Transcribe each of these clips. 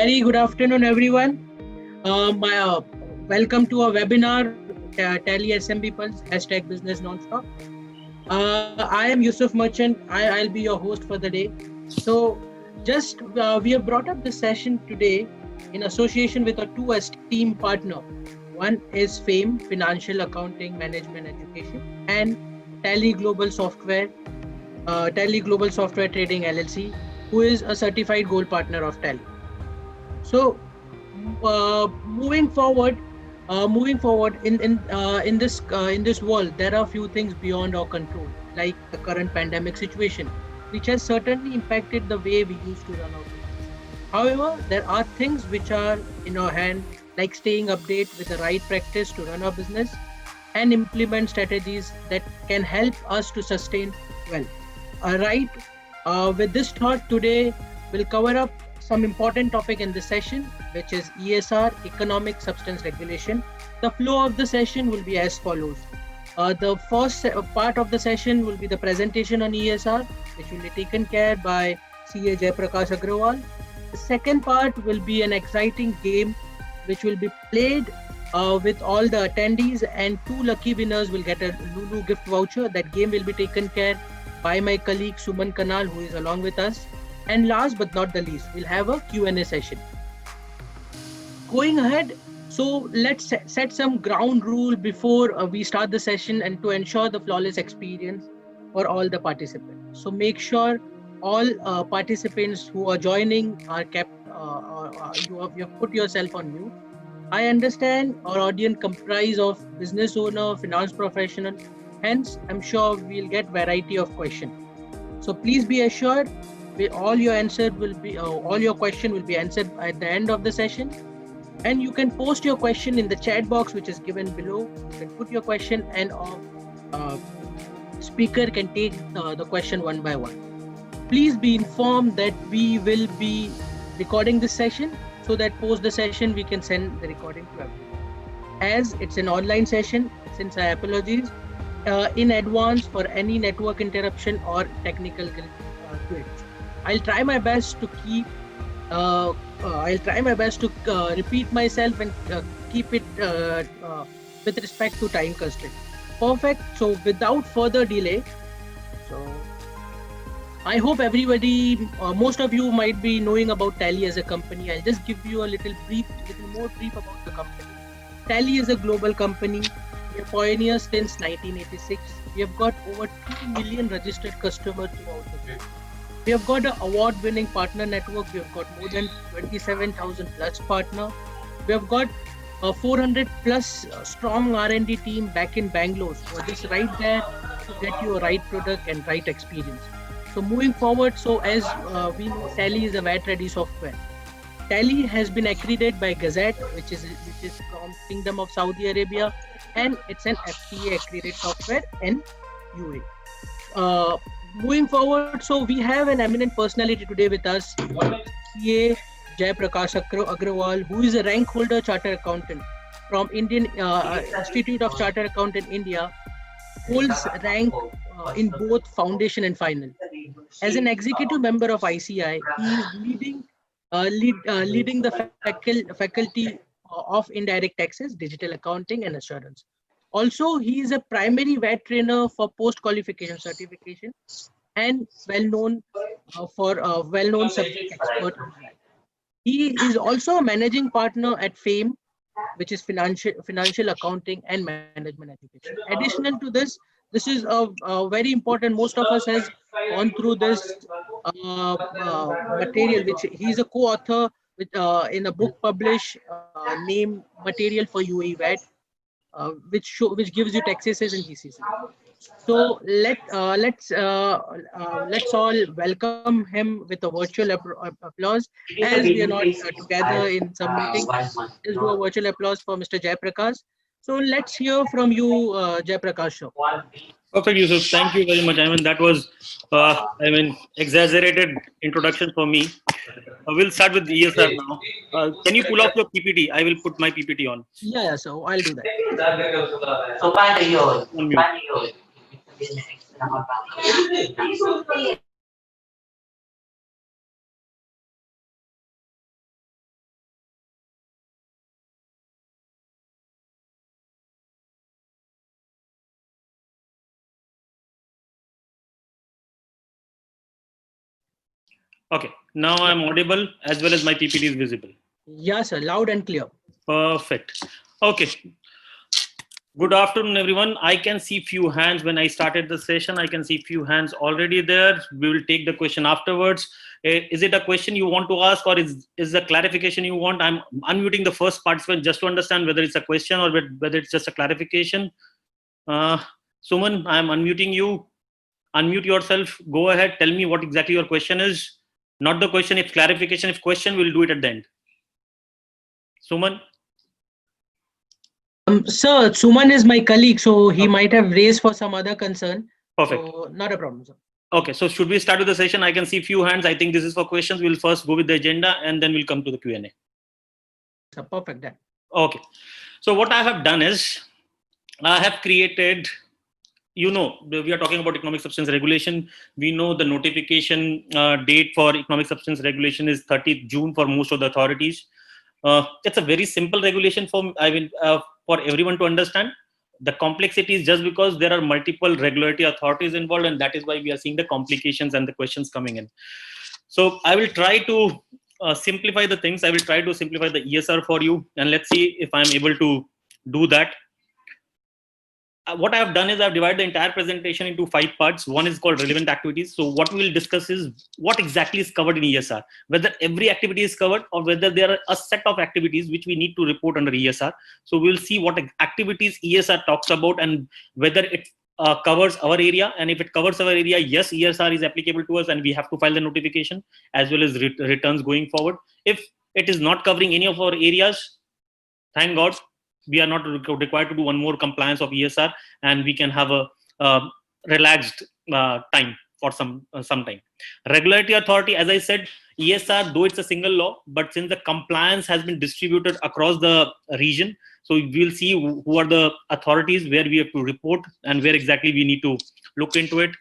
very good afternoon, everyone. My Welcome to our webinar, Tally SMB Pulse #Business Nonstop. I am Yusuf Merchant. I'll be your host for the day. So, just we have brought up this session today in association with our two esteemed partner. One is FAME, Financial Accounting Management Education, and Tally Global Software, Tally Global Software Trading LLC, who is a certified gold partner of Tally. So, moving forward, in this world, there are few things beyond our control, like the current pandemic situation, which has certainly impacted the way we used to run our business. However, there are things which are in our hand, like staying update with the right practice to run our business and implement strategies that can help us to sustain well. All right. With this thought, today we'll cover up some important topic in this session, which is ESR, Economic Substance Regulation. The flow of the session will be as follows. The first part of the session will be the presentation on ESR, which will be taken care by CA Jaiprakash Agrawal. The second part will be an exciting game, which will be played with all the attendees, and two lucky winners will get a Lulu gift voucher. That game will be taken care by my colleague Suman Kanal, who is along with us. And last but not the least, we'll have a Q&A session. Going ahead, so let's set some ground rule before we start the session and to ensure the flawless experience for all the participants. So make sure all participants who are joining are kept, you have put yourself on mute. I understand our audience comprise of business owner, finance professional, hence I'm sure we'll get variety of questions. So please be assured, all your question will be answered at the end of the session. And you can post your question in the chat box, which is given below. You can put your question, and speaker can take the question one by one. Please be informed that we will be recording this session, so that post the session we can send the recording to everyone. As it's an online session, since I apologize in advance for any network interruption or technical glitch. I'll try my best to repeat myself and keep it with respect to time constraint. Perfect. So without further delay, I hope everybody, most of you might be knowing about Tally as a company. I'll just give you a little more brief about the company. Tally is a global company. We are pioneers since 1986. We have got over 2 million registered customers throughout the world. We have got an award-winning partner network. We have got more than 27,000 plus partner. We have got a 400 plus strong R&D team back in Bangalore. So just right there to get you a right product and right experience. So moving forward, so as we know, Tally is a VAT-ready software. Tally has been accredited by Gazette, which is from Kingdom of Saudi Arabia, and it's an FTA accredited software in UAE. Moving forward, so we have an eminent personality today with us, CA Jaiprakash Agrawal, who is a rank holder chartered accountant from Indian Institute of Chartered Accountant India, holds rank in both foundation and final. As an executive member of ICI, he is leading the faculty of indirect taxes, digital accounting, and assurance. Also, he is a primary VAT trainer for post-qualification certification and well-known subject expert. He is also a managing partner at FAME, which is financial accounting and management education. Additional to this, this is a very important. Most of us has gone through this material, which he is a co-author with in a book published named Material for UAE VAT. Which gives you taxes and GCC. So let's all welcome him with a virtual applause, as we are not together in some meeting. Let's do a virtual applause for Mr. Jaiprakash. So let's hear from you, Jaiprakash. Perfect, Yusuf. Thank you very much. I mean, that was, exaggerated introduction for me. We'll start with ESR now. Can you pull off your PPT? I will put my PPT on. Yeah, so I'll do that. Okay. Now I'm audible as well as my PPT is visible. Yes, sir. Loud and clear. Perfect. Okay. Good afternoon, everyone. I can see few hands when I started the session. I can see few hands already there. We will take the question afterwards. Is it a question you want to ask, or is a clarification you want? I'm unmuting the first participant just to understand whether it's a question or whether it's just a clarification. Suman, I'm unmuting you. Unmute yourself. Go ahead. Tell me what exactly your question is. Not the question. If clarification, if question, we'll do it at the end. Suman. Sir, Suman is my colleague, so he might have raised for some other concern. Perfect. So not a problem, sir. Okay, so should we start with the session? I can see few hands. I think this is for questions. We'll first go with the agenda and then we'll come to the Q&A. Perfect. Then. Okay, so what I have done is I have created, we are talking about economic substance regulation. We know the notification date for economic substance regulation is 30th June for most of the authorities. It's a very simple regulation for everyone to understand. The complexity is just because there are multiple regulatory authorities involved, and that is why we are seeing the complications and the questions coming in. So I will try to simplify the things. I will try to simplify the ESR for you, and let's see if I'm able to do that. What I have done is I've divided the entire presentation into 5 parts. One is called relevant activities. So what we will discuss is what exactly is covered in ESR, whether every activity is covered or whether there are a set of activities which we need to report under ESR. So we'll see what activities ESR talks about and whether it covers our area. And if it covers our area, yes, ESR is applicable to us and we have to file the notification as well as returns going forward. If it is not covering any of our areas, thank God, we are not required to do one more compliance of ESR, and we can have a relaxed time for some time. Regulatory authority, as I said, ESR, though it's a single law, but since the compliance has been distributed across the region, so we'll see who are the authorities where we have to report and where exactly we need to look into it.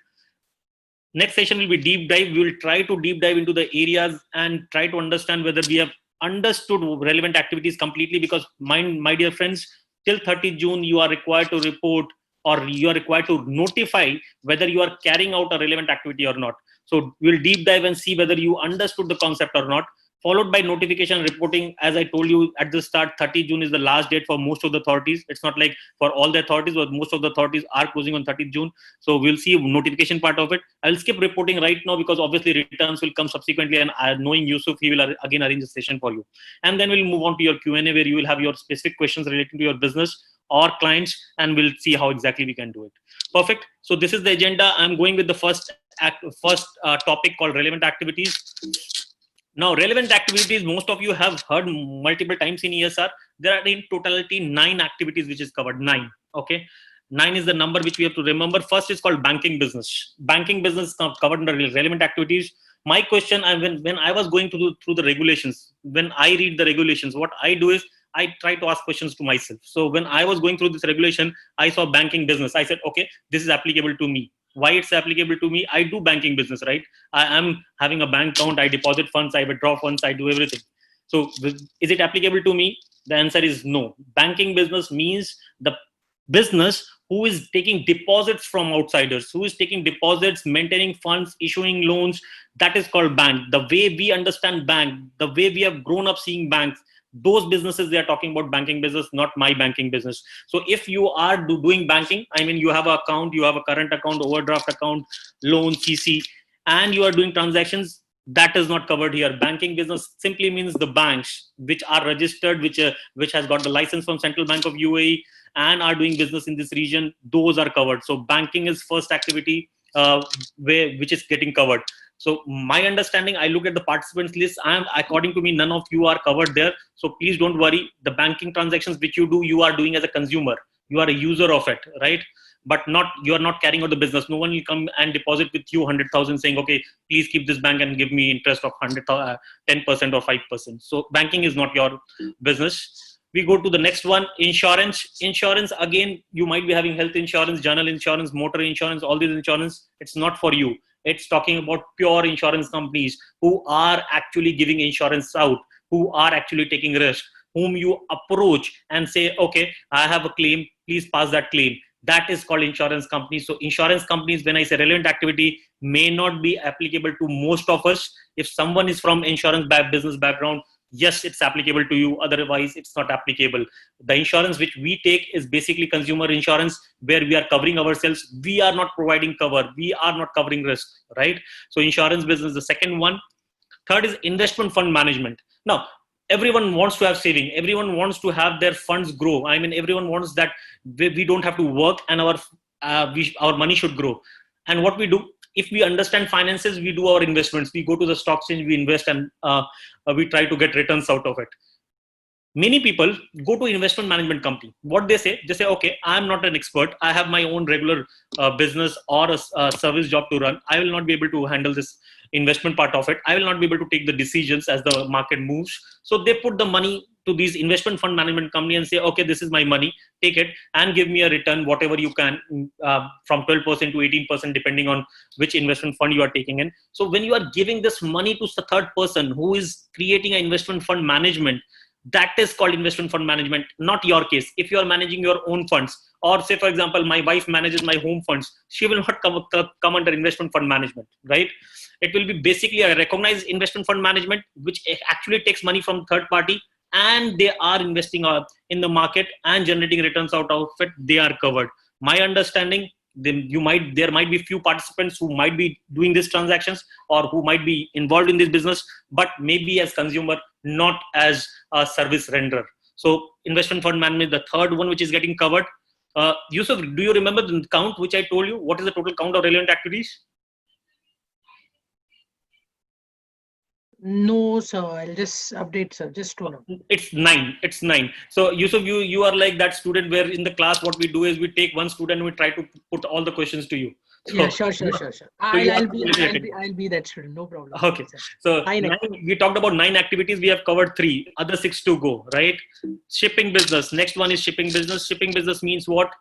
Next session will be deep dive. We will try to deep dive into the areas and try to understand whether we have understood relevant activities completely, because my dear friends, till 30th June, you are required to report or you are required to notify whether you are carrying out a relevant activity or not. So we'll deep dive and see whether you understood the concept or not, followed by notification reporting. As I told you at the start, 30th June is the last date for most of the authorities. It's not like for all the authorities, but most of the authorities are closing on 30th June. So we'll see notification part of it. I'll skip reporting right now because obviously returns will come subsequently, and knowing Yusuf, he will again arrange a session for you. And then we'll move on to your Q&A where you will have your specific questions relating to your business or clients, and we'll see how exactly we can do it. Perfect. So this is the agenda. I'm going with the first topic called relevant activities. Now, relevant activities, most of you have heard multiple times in ESR. There are in totality 9 activities which is covered. 9. Okay. 9 is the number which we have to remember. First is called banking business. Banking business covered under relevant activities. My question, when I was going through the regulations, when I read the regulations, what I do is I try to ask questions to myself. So when I was going through this regulation, I saw banking business. I said, okay, this is applicable to me. Why it's applicable to me? I do banking business, right? I am having a bank account. I deposit funds, I withdraw funds, I do everything. So is it applicable to me? The answer is no. Banking business means the business who is taking deposits from outsiders, who is taking deposits, maintaining funds, issuing loans. That is called bank. The way we understand bank, the way we have grown up seeing banks, those businesses they are talking about banking business, not my banking business. So if you are doing banking, I mean, you have an account, you have a current account, overdraft account, loan, CC, and you are doing transactions, that is not covered here. Banking business simply means the banks which are registered, which has got the license from Central Bank of UAE and are doing business in this region. Those are covered. So banking is first activity which is getting covered. So my understanding, I look at the participants list, and according to me, none of you are covered there. So please don't worry. The banking transactions which you do, you are doing as a consumer. You are a user of it, right? But you are not carrying out the business. No one will come and deposit with you 100,000 saying, okay, please keep this bank and give me interest of 10% or 5%. So banking is not your business. We go to the next one, insurance. Insurance, again, you might be having health insurance, general insurance, motor insurance, all these insurance. It's not for you. It's talking about pure insurance companies who are actually giving insurance out, who are actually taking risk, whom you approach and say, okay, I have a claim, please pass that claim. That is called insurance companies. So insurance companies, when I say relevant activity, may not be applicable to most of us. If someone is from insurance business background, yes, it's applicable to you. Otherwise, it's not applicable. The insurance which we take is basically consumer insurance, where we are covering ourselves. We are not providing cover. We are not covering risk, right? So insurance business, the second one. Third is investment fund management. Now, everyone wants to have saving. Everyone wants to have their funds grow. I mean, everyone wants that we don't have to work and our money should grow. And what we do, if we understand finances, we do our investments. We go to the stock exchange, we invest, and we try to get returns out of it. Many people go to investment management company. What they say, okay, I'm not an expert. I have my own regular business or a service job to run. I will not be able to handle this investment part of it. I will not be able to take the decisions as the market moves. So they put the money to these investment fund management company and say, okay, this is my money, take it and give me a return, whatever you can, from 12% to 18%, depending on which investment fund you are taking in. So when you are giving this money to the third person who is creating an investment fund management, that is called investment fund management, not your case. If you are managing your own funds, or say, for example, my wife manages my home funds, she will not come under investment fund management, right? It will be basically a recognized investment fund management, which actually takes money from third party, and they are investing in the market and generating returns out of it. They are covered. My understanding, there might be few participants who might be doing these transactions or who might be involved in this business, but maybe as consumer, not as a service renderer. So investment fund management, the third one which is getting covered. Yusuf, do you remember the count which I told you? What is the total count of relevant activities? No, sir. I'll just update, sir. Just to know. It's 9. It's 9. So Yusuf, you are like that student where in the class what we do is we take one student and we try to put all the questions to you. So, yeah, sure. I'll be that student. No problem. Okay. So we talked about 9 activities. We have covered 3. Other 6 to go, right? Shipping business. Next one is shipping business. Shipping business means what?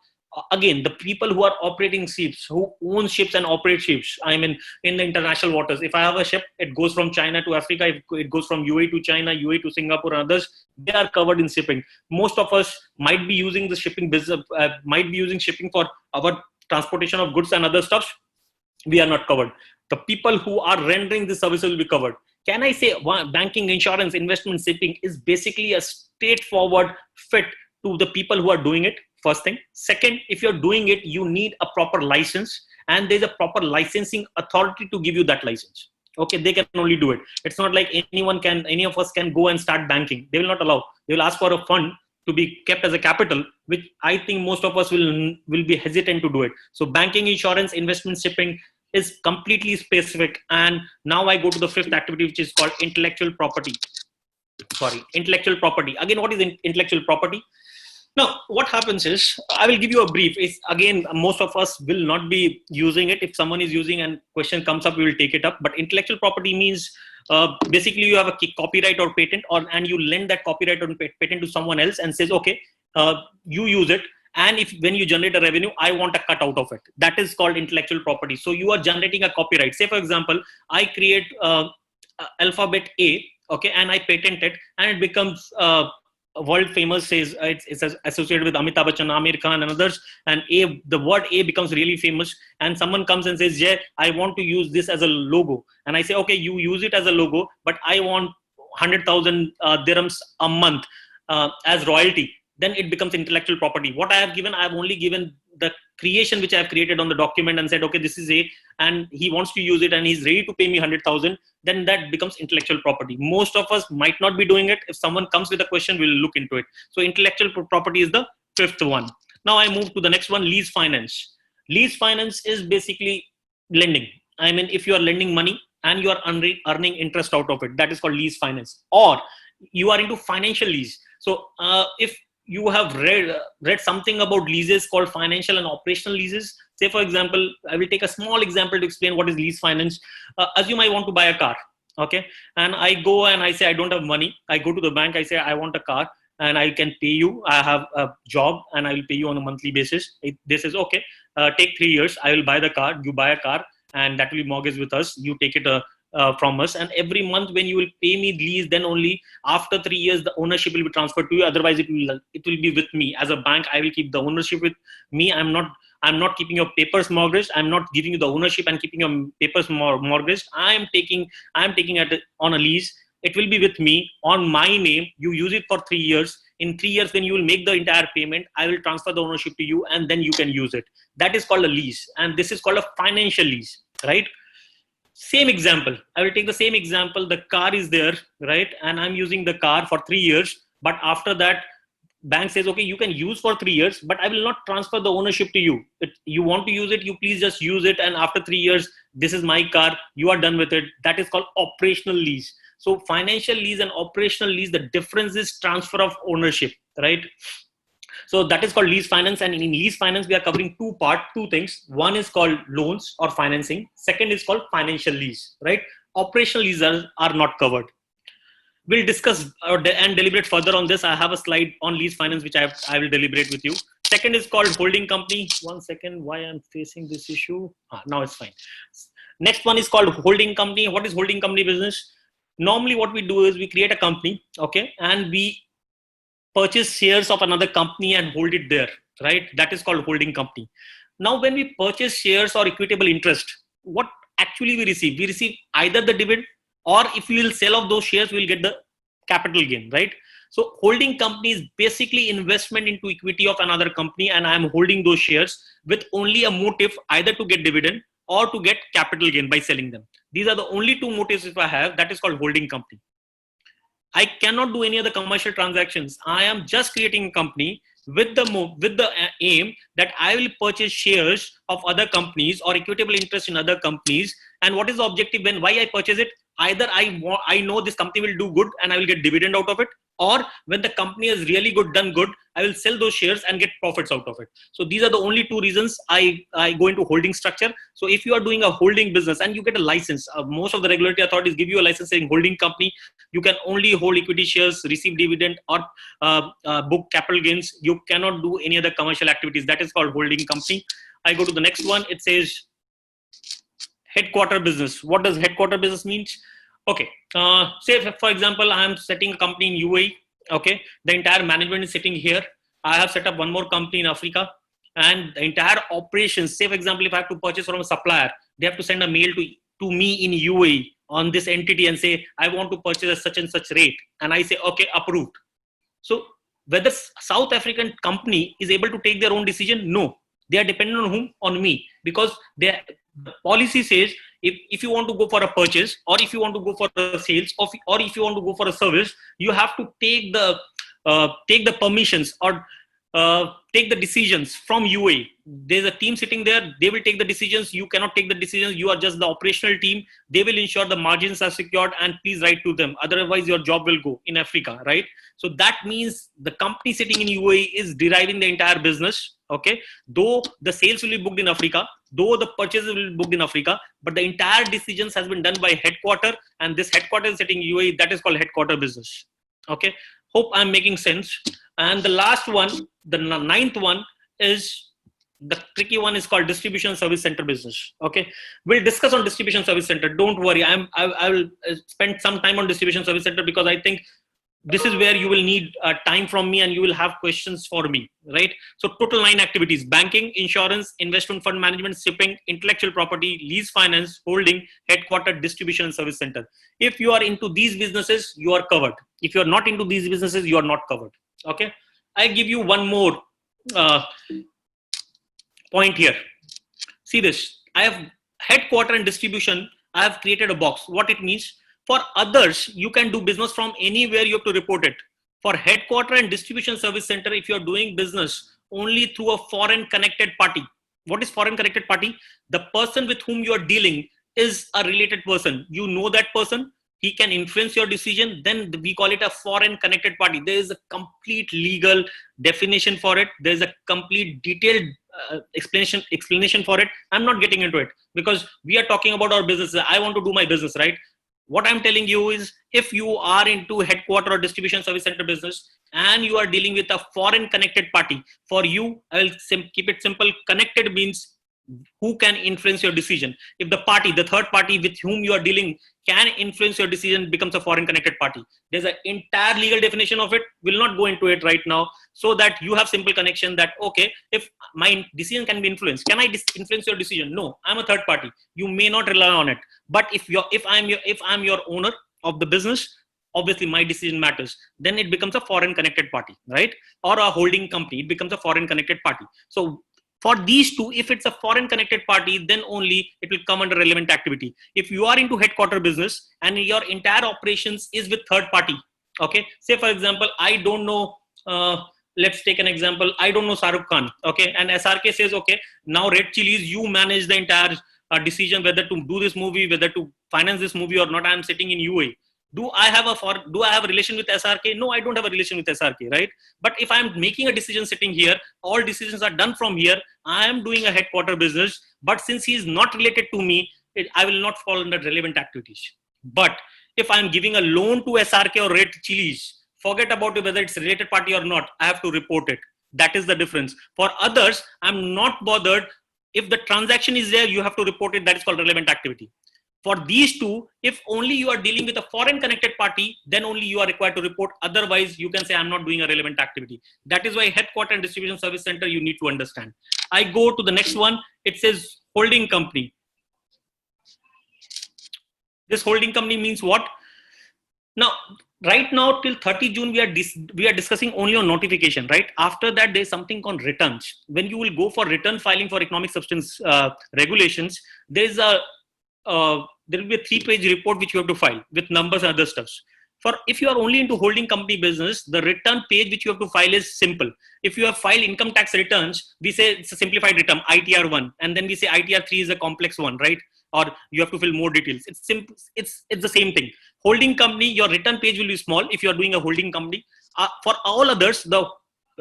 Again, the people who are operating ships, who own ships and operate ships. I mean, in the international waters. If I have a ship, it goes from China to Africa. It goes from UAE to China, UAE to Singapore, and others. They are covered in shipping. Most of us might be using the shipping business, might be using shipping for our transportation of goods and other stuff. We are not covered. The people who are rendering the services will be covered. Can I say banking, insurance, investment, shipping is basically a straightforward fit to the people who are doing it? First thing. Second, if you're doing it, you need a proper license, and there's a proper licensing authority to give you that license. Okay, they can only do it. It's not like any of us can go and start banking. They will not allow. They will ask for a fund to be kept as a capital, which I think most of us will be hesitant to do it. So banking, insurance, investment, shipping is completely specific. And now I go to the fifth activity, which is called intellectual property. Intellectual property. Again, what is intellectual property? Now, what happens is, I will give you a brief. It's, again, most of us will not be using it. If someone is using and question comes up, we will take it up. But intellectual property means basically you have a copyright or patent, and you lend that copyright or patent to someone else and says, okay, you use it. And when you generate a revenue, I want a cut out of it. That is called intellectual property. So you are generating a copyright. Say, for example, I create alphabet A, okay, and I patent it, and it becomes world famous. Says it's associated with Amitabh Bachchan, Amir Khan, and others, and the word A becomes really famous, and someone comes and says, yeah, I want to use this as a logo, and I say, okay, you use it as a logo, but I want 100,000 dirhams a month as royalty. Then it becomes intellectual property. What I have given, I have only given the creation which I have created on the document and said, okay, this is A, and he wants to use it and he's ready to pay me 100,000. Then that becomes intellectual property. Most of us might not be doing it. If someone comes with a question, we'll look into it. So intellectual property is the fifth one. Now I move to the next one, lease finance. Lease finance is basically lending. I mean, if you are lending money and you are earning interest out of it, that is called lease finance. Or you are into financial lease. So if you have read something about leases called financial and operational leases. Say, for example, I will take a small example to explain what is lease finance. Assume I want to buy a car, okay? And I go and I say, I don't have money. I go to the bank, I say, I want a car and I can pay you. I have a job and I will pay you on a monthly basis. This is okay. Take 3 years. I will buy the car. You buy a car and that will be mortgaged with us. You take it from us, and every month when you will pay me lease, then only after 3 years the ownership will be transferred to you. Otherwise it will be with me. As a bank, I will keep the ownership with me. I'm not keeping your papers mortgaged. I'm not giving you the ownership and keeping your papers mortgaged. I'm taking it on a lease. It will be with me on my name. You use it for 3 years. In 3 years, when you will make the entire payment, I will transfer the ownership to you, and then you can use it. That is called a lease, and this is called a financial lease, right? Same example. I will take the same example. The car is there, right? And I'm using the car for 3 years. But after that, bank says, okay, you can use for 3 years, but I will not transfer the ownership to you. You want to use it, you please just use it. And after 3 years, this is my car. You are done with it. That is called operational lease. So financial lease and operational lease, the difference is transfer of ownership, right? So that is called lease finance. And in lease finance, we are covering two things. One is called loans or financing. Second is called financial lease, right? Operational leases are not covered. We'll discuss and deliberate further on this. I have a slide on lease finance, which I will deliberate with you. Second is called holding company. One second, why I'm facing this issue. Now it's fine. Next one is called holding company. What is holding company business? Normally what we do is we create a company, okay, and we purchase shares of another company and hold it there, right? That is called holding company. Now, when we purchase shares or equitable interest, what actually we receive? We receive either the dividend, or if we will sell off those shares, we'll get the capital gain, right? So holding company is basically investment into equity of another company, and I'm holding those shares with only a motive either to get dividend or to get capital gain by selling them. These are the only two motives if I have. That is called holding company. I cannot do any other commercial transactions. I am just creating a company with the aim that I will purchase shares of other companies or equitable interest in other companies. And what is the objective? Why I purchase it? Either I know this company will do good and I will get dividend out of it, or when the company has really done good, I will sell those shares and get profits out of it. So these are the only two reasons I go into holding structure. So if you are doing a holding business and you get a license, most of the regulatory authorities give you a license saying holding company. You can only hold equity shares, receive dividend, or book capital gains. You cannot do any other commercial activities. That is called holding company. I go to the next one. It says headquarter business. What does headquarter business mean? Okay, say for example, I am setting a company in UAE. Okay, the entire management is sitting here. I have set up one more company in Africa, and the entire operations. Say for example, if I have to purchase from a supplier, they have to send a mail to me in UAE on this entity and say, I want to purchase at such and such rate, and I say, okay, approved. So whether South African company is able to take their own decision? No, they are dependent on whom? On me, because the policy says if you want to go for a purchase, or if you want to go for a sales, or if you want to go for a service, you have to take the permissions or take the decisions from UAE. There's a team sitting there. They will take the decisions. You cannot take the decisions. You are just the operational team. They will ensure the margins are secured, and please write to them. Otherwise, your job will go in Africa, right? So that means the company sitting in UAE is deriving the entire business. Okay, though the sales will be booked in Africa, though the purchases will be booked in Africa, but the entire decisions has been done by headquarter, and this headquarter is sitting in UAE. That is called headquarter business. Okay, hope I'm making sense. And the last one, the ninth one, is the tricky one, is called distribution service center business. Okay, we'll discuss on distribution service center. Don't worry, I will spend some time on distribution service center, because I think this is where you will need time from me and you will have questions for me, right? So total 9 activities: banking, insurance, investment fund management, shipping, intellectual property, lease finance, holding, headquarter, distribution and service center. If you are into these businesses, you are covered. If you are not into these businesses, you are not covered. Okay, I give you one more point here. See this. I have headquarter and distribution. I have created a box. What it means: for others, you can do business from anywhere. You have to report it. For headquarter and distribution service center, if you are doing business only through a foreign connected party. What is foreign connected party? The person with whom you are dealing is a related person. You know that person. He can influence your decision. Then we call it a foreign connected party. There is a complete legal definition for it. There is a complete detailed explanation for it. I'm not getting into it, because we are talking about our business. I want to do my business, right? What I'm telling you is, if you are into headquarter or distribution service center business and you are dealing with a foreign connected party, for you, I will keep it simple. Connected means Who can influence your decision? If the party, the third party with whom you are dealing can influence your decision, becomes a foreign connected party. There's an entire legal definition of it. We'll not go into it right now, so that you have simple connection that, okay, if my decision can be influenced, can I influence your decision? No, I'm a third party. You may not rely on it. But if I'm your owner of the business, obviously my decision matters. Then it becomes a foreign connected party, right? Or a holding company, it becomes a foreign connected party. So for these two, if it's a foreign connected party, then only it will come under relevant activity. If you are into headquarter business and your entire operations is with third party, okay, say for example, I don't know, let's take an example, I don't know Shahrukh Khan, okay, and SRK says, okay, now Red Chilies, you manage the entire decision whether to do this movie, whether to finance this movie or not. I'm sitting in UAE. Do I have a relation with SRK? No, I don't have a relation with SRK, right? But if I'm making a decision sitting here, all decisions are done from here. I am doing a headquarter business, but since he is not related to me, I will not fall under relevant activities. But if I'm giving a loan to SRK or Red Chilies, forget about it, whether it's related party or not. I have to report it. That is the difference. For others, I'm not bothered. If the transaction is there, you have to report it. That is called relevant activity. For these two, if only you are dealing with a foreign connected party, then only you are required to report. Otherwise, you can say, I'm not doing a relevant activity. That is why headquarter and distribution service center, you need to understand. I go to the next one. It says holding company. This holding company means what? Now, right now till 30 June, we are discussing only on notification, right? After that, there's something called returns. When you will go for return filing for economic substance regulations, there's there will be a 3-page report which you have to file with numbers and other stuffs. If you are only into holding company business, the return page which you have to file is simple. If you have filed income tax returns, we say it's a simplified return, ITR 1, and then we say ITR 3 is a complex one, right? Or you have to fill more details. It's simple. It's the same thing. Holding company, your return page will be small if you are doing a holding company. For all others, the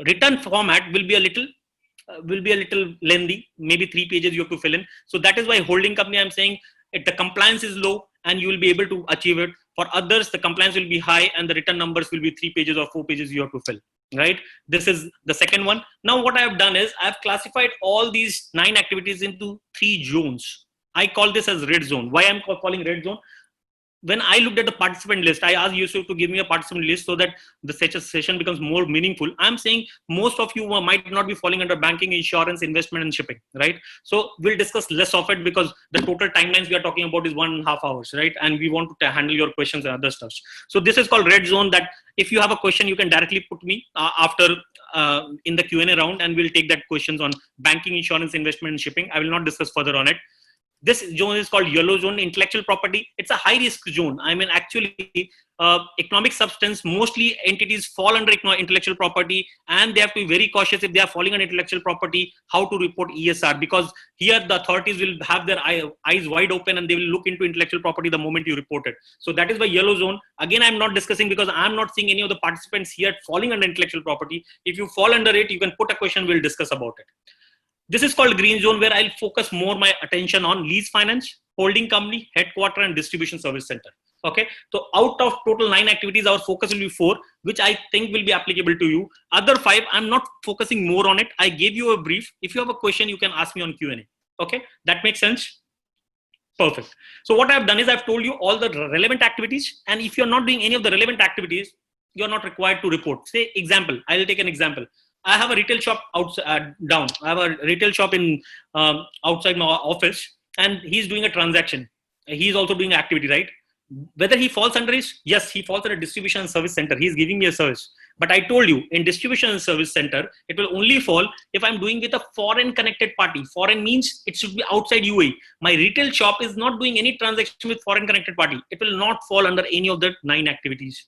return format will be a little lengthy. Maybe 3 pages you have to fill in. So that is why holding company, I'm saying, the compliance is low and you will be able to achieve it. For others, the compliance will be high and the return numbers will be 3 pages or 4 pages you have to fill, right? This is the second one. Now what I have done is I've classified all these 9 activities into 3 zones. I call this as red zone. Why I'm calling red zone? When I looked at the participant list, I asked Yusuf to give me a participant list so that the session becomes more meaningful. I'm saying most of you might not be falling under banking, insurance, investment, and shipping, right? So we'll discuss less of it because the total timelines we are talking about is 1.5 hours, right? And we want to handle your questions and other stuff. So this is called red zone, that if you have a question, you can directly put me after in the Q&A round, and we'll take that questions on banking, insurance, investment, and shipping. I will not discuss further on it. This zone is called yellow zone, intellectual property. It's a high risk zone. I mean, actually, economic substance, mostly entities fall under intellectual property, and they have to be very cautious if they are falling on intellectual property, how to report ESR, because here the authorities will have their eyes wide open and they will look into intellectual property the moment you report it. So that is why yellow zone. Again, I'm not discussing because I'm not seeing any of the participants here falling under intellectual property. If you fall under it, you can put a question, we'll discuss about it. This is called green zone, where I'll focus more my attention on lease finance, holding company, headquarter, and distribution service center. Okay. So out of total 9 activities, our focus will be 4, which I think will be applicable to you. Other 5, I'm not focusing more on it. I gave you a brief. If you have a question, you can ask me on Q&A. Okay. That makes sense. Perfect. So what I've done is I've told you all the relevant activities. And if you're not doing any of the relevant activities, you're not required to report. Say example, I'll take an example. I have a retail shop down. I have a retail shop in outside my office, and he's doing a transaction. He's also doing activity, right? Whether he falls under it, yes, he falls under distribution and service center. He's giving me a service. But I told you, in distribution and service center, it will only fall if I'm doing with a foreign connected party. Foreign means it should be outside UAE. My retail shop is not doing any transaction with foreign connected party. It will not fall under any of the 9 activities.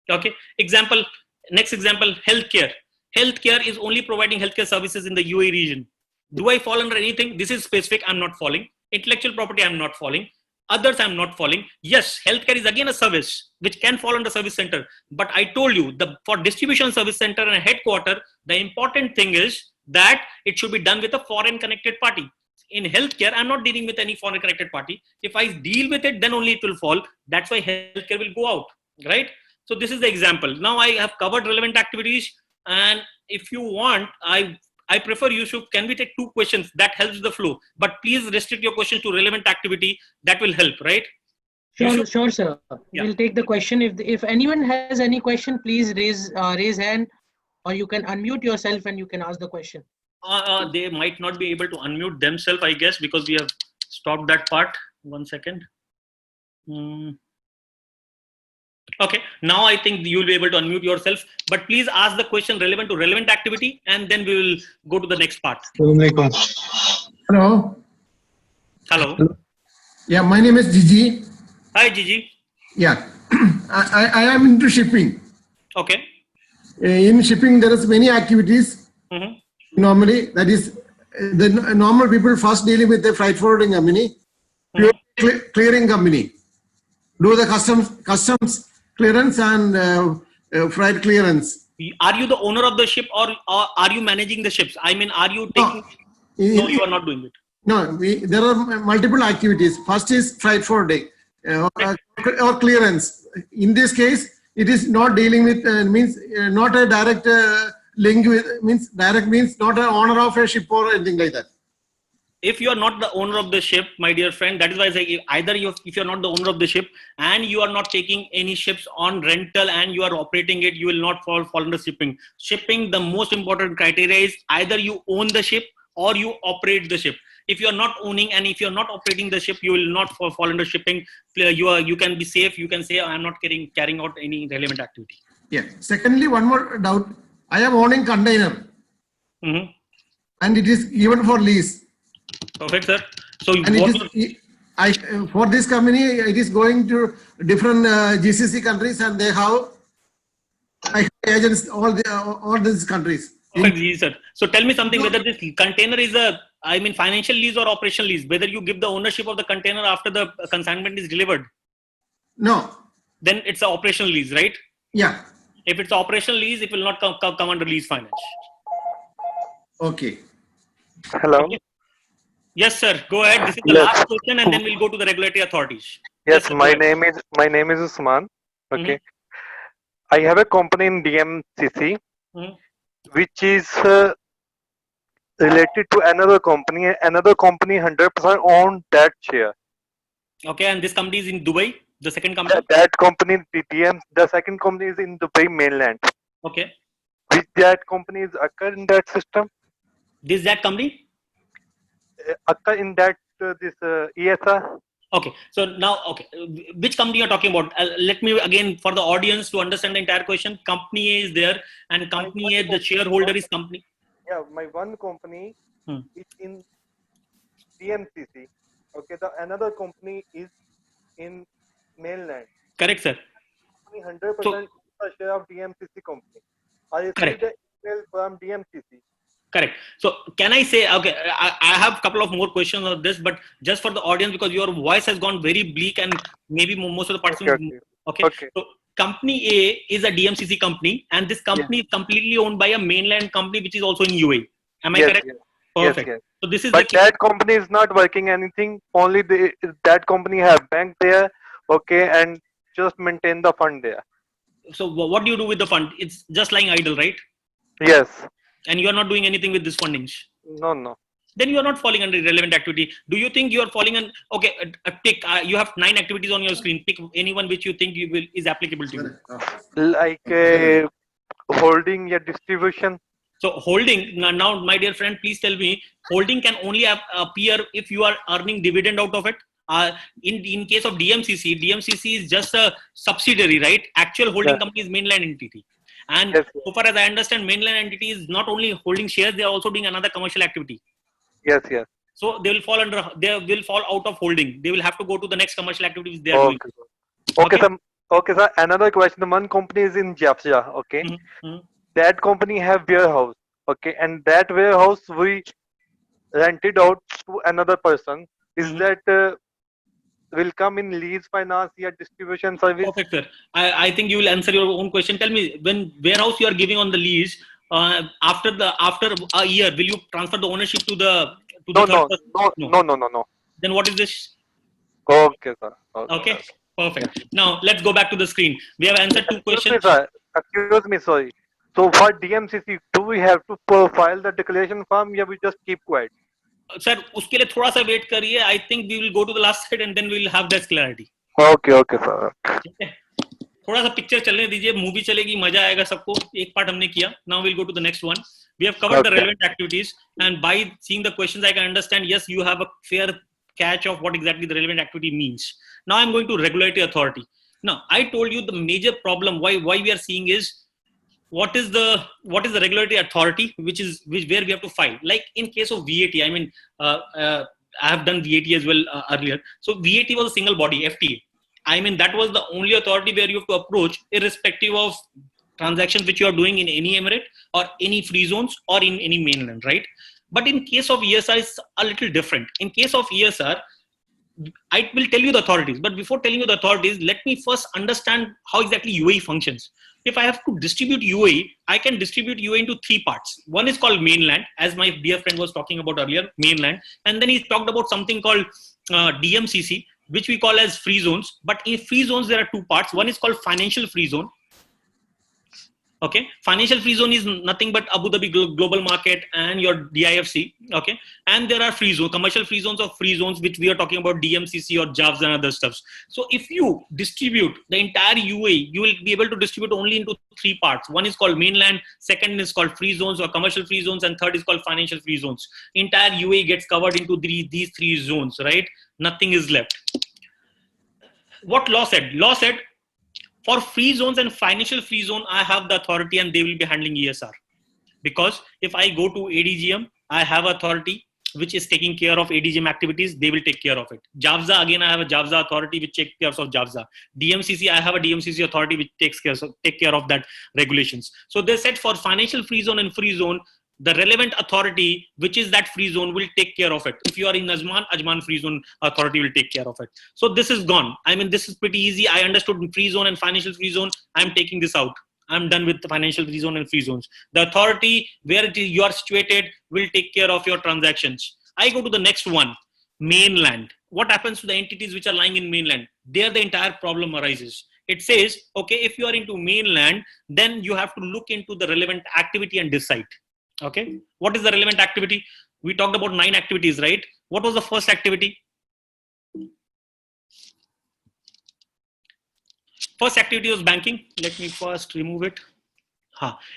Okay. Example. Next example, healthcare. Healthcare is only providing healthcare services in the UAE region. Do I fall under anything? This is specific. I'm not falling. Intellectual property, I'm not falling. Others, I'm not falling. Yes, healthcare is again a service which can fall under service center. But I told you, for distribution service center and a headquarter, the important thing is that it should be done with a foreign connected party. In healthcare, I'm not dealing with any foreign connected party. If I deal with it, then only it will fall. That's why healthcare will go out, right? So this is the example. Now I have covered relevant activities. And if you want, I I prefer Yusuf. Can we take 2 questions? That helps the flow. But please restrict your questions to relevant activity. That will help, right? Sure, Yusuf? sure, sir. Yeah. We'll take the question. If anyone has any question, please raise hand, or you can unmute yourself and you can ask the question. They might not be able to unmute themselves, I guess, because we have stopped that part. 1 second. Okay, now I think you will be able to unmute yourself, but please ask the question relevant to relevant activity, and then we will go to the next part. Hello. Hello. Yeah, my name is Gigi. Hi, Gigi. Yeah, I am into shipping. Okay. In shipping, there is many activities. Normally, that is the normal people first dealing with the freight forwarding company, clearing company, do the customs clearance and freight clearance. Are you the owner of the ship, or are you managing the ships? I mean, are you taking? No, you are not doing it. No, there are multiple activities. First is freight forwarding or clearance. In this case, it is not dealing with means not a direct link with means direct means not an owner of a ship or anything like that. If you are not the owner of the ship, my dear friend, that is why I say either if you are not the owner of the ship and you are not taking any ships on rental and you are operating it, you will not fall under shipping. Shipping, the most important criteria is either you own the ship or you operate the ship. If you are not owning and if you are not operating the ship, you will not fall under shipping. You can be safe. You can say I am not carrying out any relevant activity. Yeah. Secondly, one more doubt. I am owning container, and it is given for lease. Perfect, sir. So for this company, it is going to different GCC countries, and they have agents all these countries. Perfect, sir. So tell me something, whether this container is financial lease or operational lease, whether you give the ownership of the container after the consignment is delivered. No. Then it's an operational lease, right? Yeah. If it's operational lease, it will not come under lease finance. Okay. Hello. Okay. Yes, sir. Go ahead. This is the last question, and then we'll go to the regulatory authorities. Yes, my name is Usman. Okay. I have a company in DMCC, which is related to another company. Another company 100% owned that share. Okay, and this company is in Dubai. The second company. That company, the second company is in Dubai mainland. Okay. Which that company is occur in that system? That company? Occur in that this ESR. Okay, so now, which company you're talking about? Let me again, for the audience to understand the entire question. Company A is there, and company A, the shareholder is company. Yeah, my one company is in DMCC. Okay, the another company is in mainland. Correct, sir. 100% share of DMCC company. I received the email from DMCC. Correct. So can I say, okay, I have a couple of more questions on this, but just for the audience, because your voice has gone very bleak and maybe most of the participants. Okay. So company A is a DMCC company, and this company is completely owned by a mainland company, which is also in UAE. Am I correct? Yes. Perfect. Yes. So this is but that company is not working anything. Only that company have bank there. Okay, and just maintain the fund there. So what do you do with the fund? It's just lying idle, right? Yes. And you are not doing anything with this fundings. No. Then you are not falling under relevant activity. Do you think you are falling on? Okay, pick. You have 9 activities on your screen. Pick anyone which you think is applicable to you. Like holding your distribution. So holding, now my dear friend, please tell me, holding can only appear if you are earning dividend out of it. In case of DMCC is just a subsidiary, right? Actual holding company is mainland entity. And so far as I understand, mainland entity is not only holding shares, they are also doing another commercial activity. Yes. So they will fall out of holding. They will have to go to the next commercial activities they are doing. Okay, sir. Another question. One company is in Jafza. Okay. That company have warehouse. Okay, and that warehouse we rented out to another person. Is that will come in lease finance or distribution service? Perfect, sir. I think you will answer your own question. Tell me, when warehouse you are giving on the lease, after a year, will you transfer the ownership to the third person? No. Then what is this? Okay, sir. Okay. Perfect. Now let's go back to the screen. We have answered 2 questions. Excuse me, sorry. So for DMCC, do we have to file the declaration form, or we just keep quiet? Sir, उसके लिए थोड़ा सा wait करिए. I think we will go to the last slide and then we will have this clarity. Okay, sir. ठीक है. थोड़ा सा picture चलने दीजिए, मूवी चलेगी, मजा आएगा सबको. एक पार्ट हमने किया. Now we'll go to the next one. We have covered the relevant activities, and by seeing the questions, I can understand. Yes, you have a fair catch of what exactly the relevant activity means. Now I'm going to regulatory authority. Now I told you the major problem why we are seeing is what is the regulatory authority where we have to file. Like in case of VAT, I mean I have done VAT as well earlier. So VAT was a single body, FTA. I mean that was the only authority where you have to approach irrespective of transactions which you are doing in any emirate or any free zones or in any mainland, right? But in case of ESR, it's a little different. In case of ESR, I will tell you the authorities, but before telling you the authorities, let me first understand how exactly UAE functions. If I have to distribute UAE, I can distribute UAE into three parts. One is called mainland, as my dear friend was talking about earlier, mainland. And then he talked about something called DMCC, which we call as free zones. But in free zones, there are two parts. One is called financial free zone. Okay, financial free zone is nothing but Abu Dhabi global market and your DIFC. Okay, and there are free zone, commercial free zones or free zones, which we are talking about DMCC or JAVs and other stuffs. So if you distribute the entire UAE, you will be able to distribute only into three parts. One is called mainland, second is called free zones or commercial free zones, and third is called financial free zones. Entire UAE gets covered into these three zones, right? Nothing is left. What law said? Law said, for free zones and financial free zone, I have the authority and they will be handling ESR. Because if I go to ADGM, I have authority which is taking care of ADGM activities, they will take care of it. JAVZA, again, I have a JAVZA authority which takes care of JAVZA. DMCC, I have a DMCC authority which take care of that regulations. So they said for financial free zone and free zone, the relevant authority, which is that free zone, will take care of it. If you are in Ajman free zone authority will take care of it. So this is gone. I mean, this is pretty easy. I understood free zone and financial free zone. I'm taking this out. I'm done with the financial free zone and free zones. The authority where you are situated will take care of your transactions. I go to the next one, mainland. What happens to the entities which are lying in mainland? There the entire problem arises. It says, okay, if you are into mainland, then you have to look into the relevant activity and decide. Okay, what is the relevant activity? We talked about 9 activities, right? What was the first activity? First activity was banking. Let me first remove it.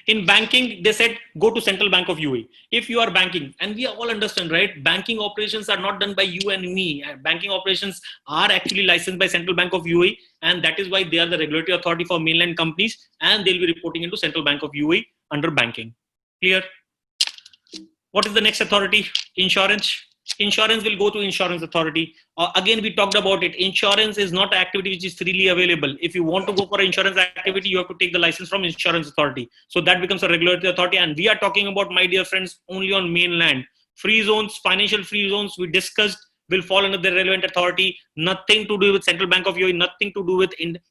In banking, they said, go to Central Bank of UAE. If you are banking, and we all understand, right? Banking operations are not done by you and me. Banking operations are actually licensed by Central Bank of UAE. And that is why they are the regulatory authority for mainland companies. And they'll be reporting into Central Bank of UAE under banking. Clear? What is the next authority? Insurance. Insurance will go to insurance authority. Again, we talked about it. Insurance is not an activity which is freely available. If you want to go for insurance activity, you have to take the license from insurance authority. So that becomes a regulatory authority. And we are talking about, my dear friends, only on mainland. Free zones, financial free zones, we discussed, will fall under the relevant authority. Nothing to do with Central Bank of UAE, nothing to do with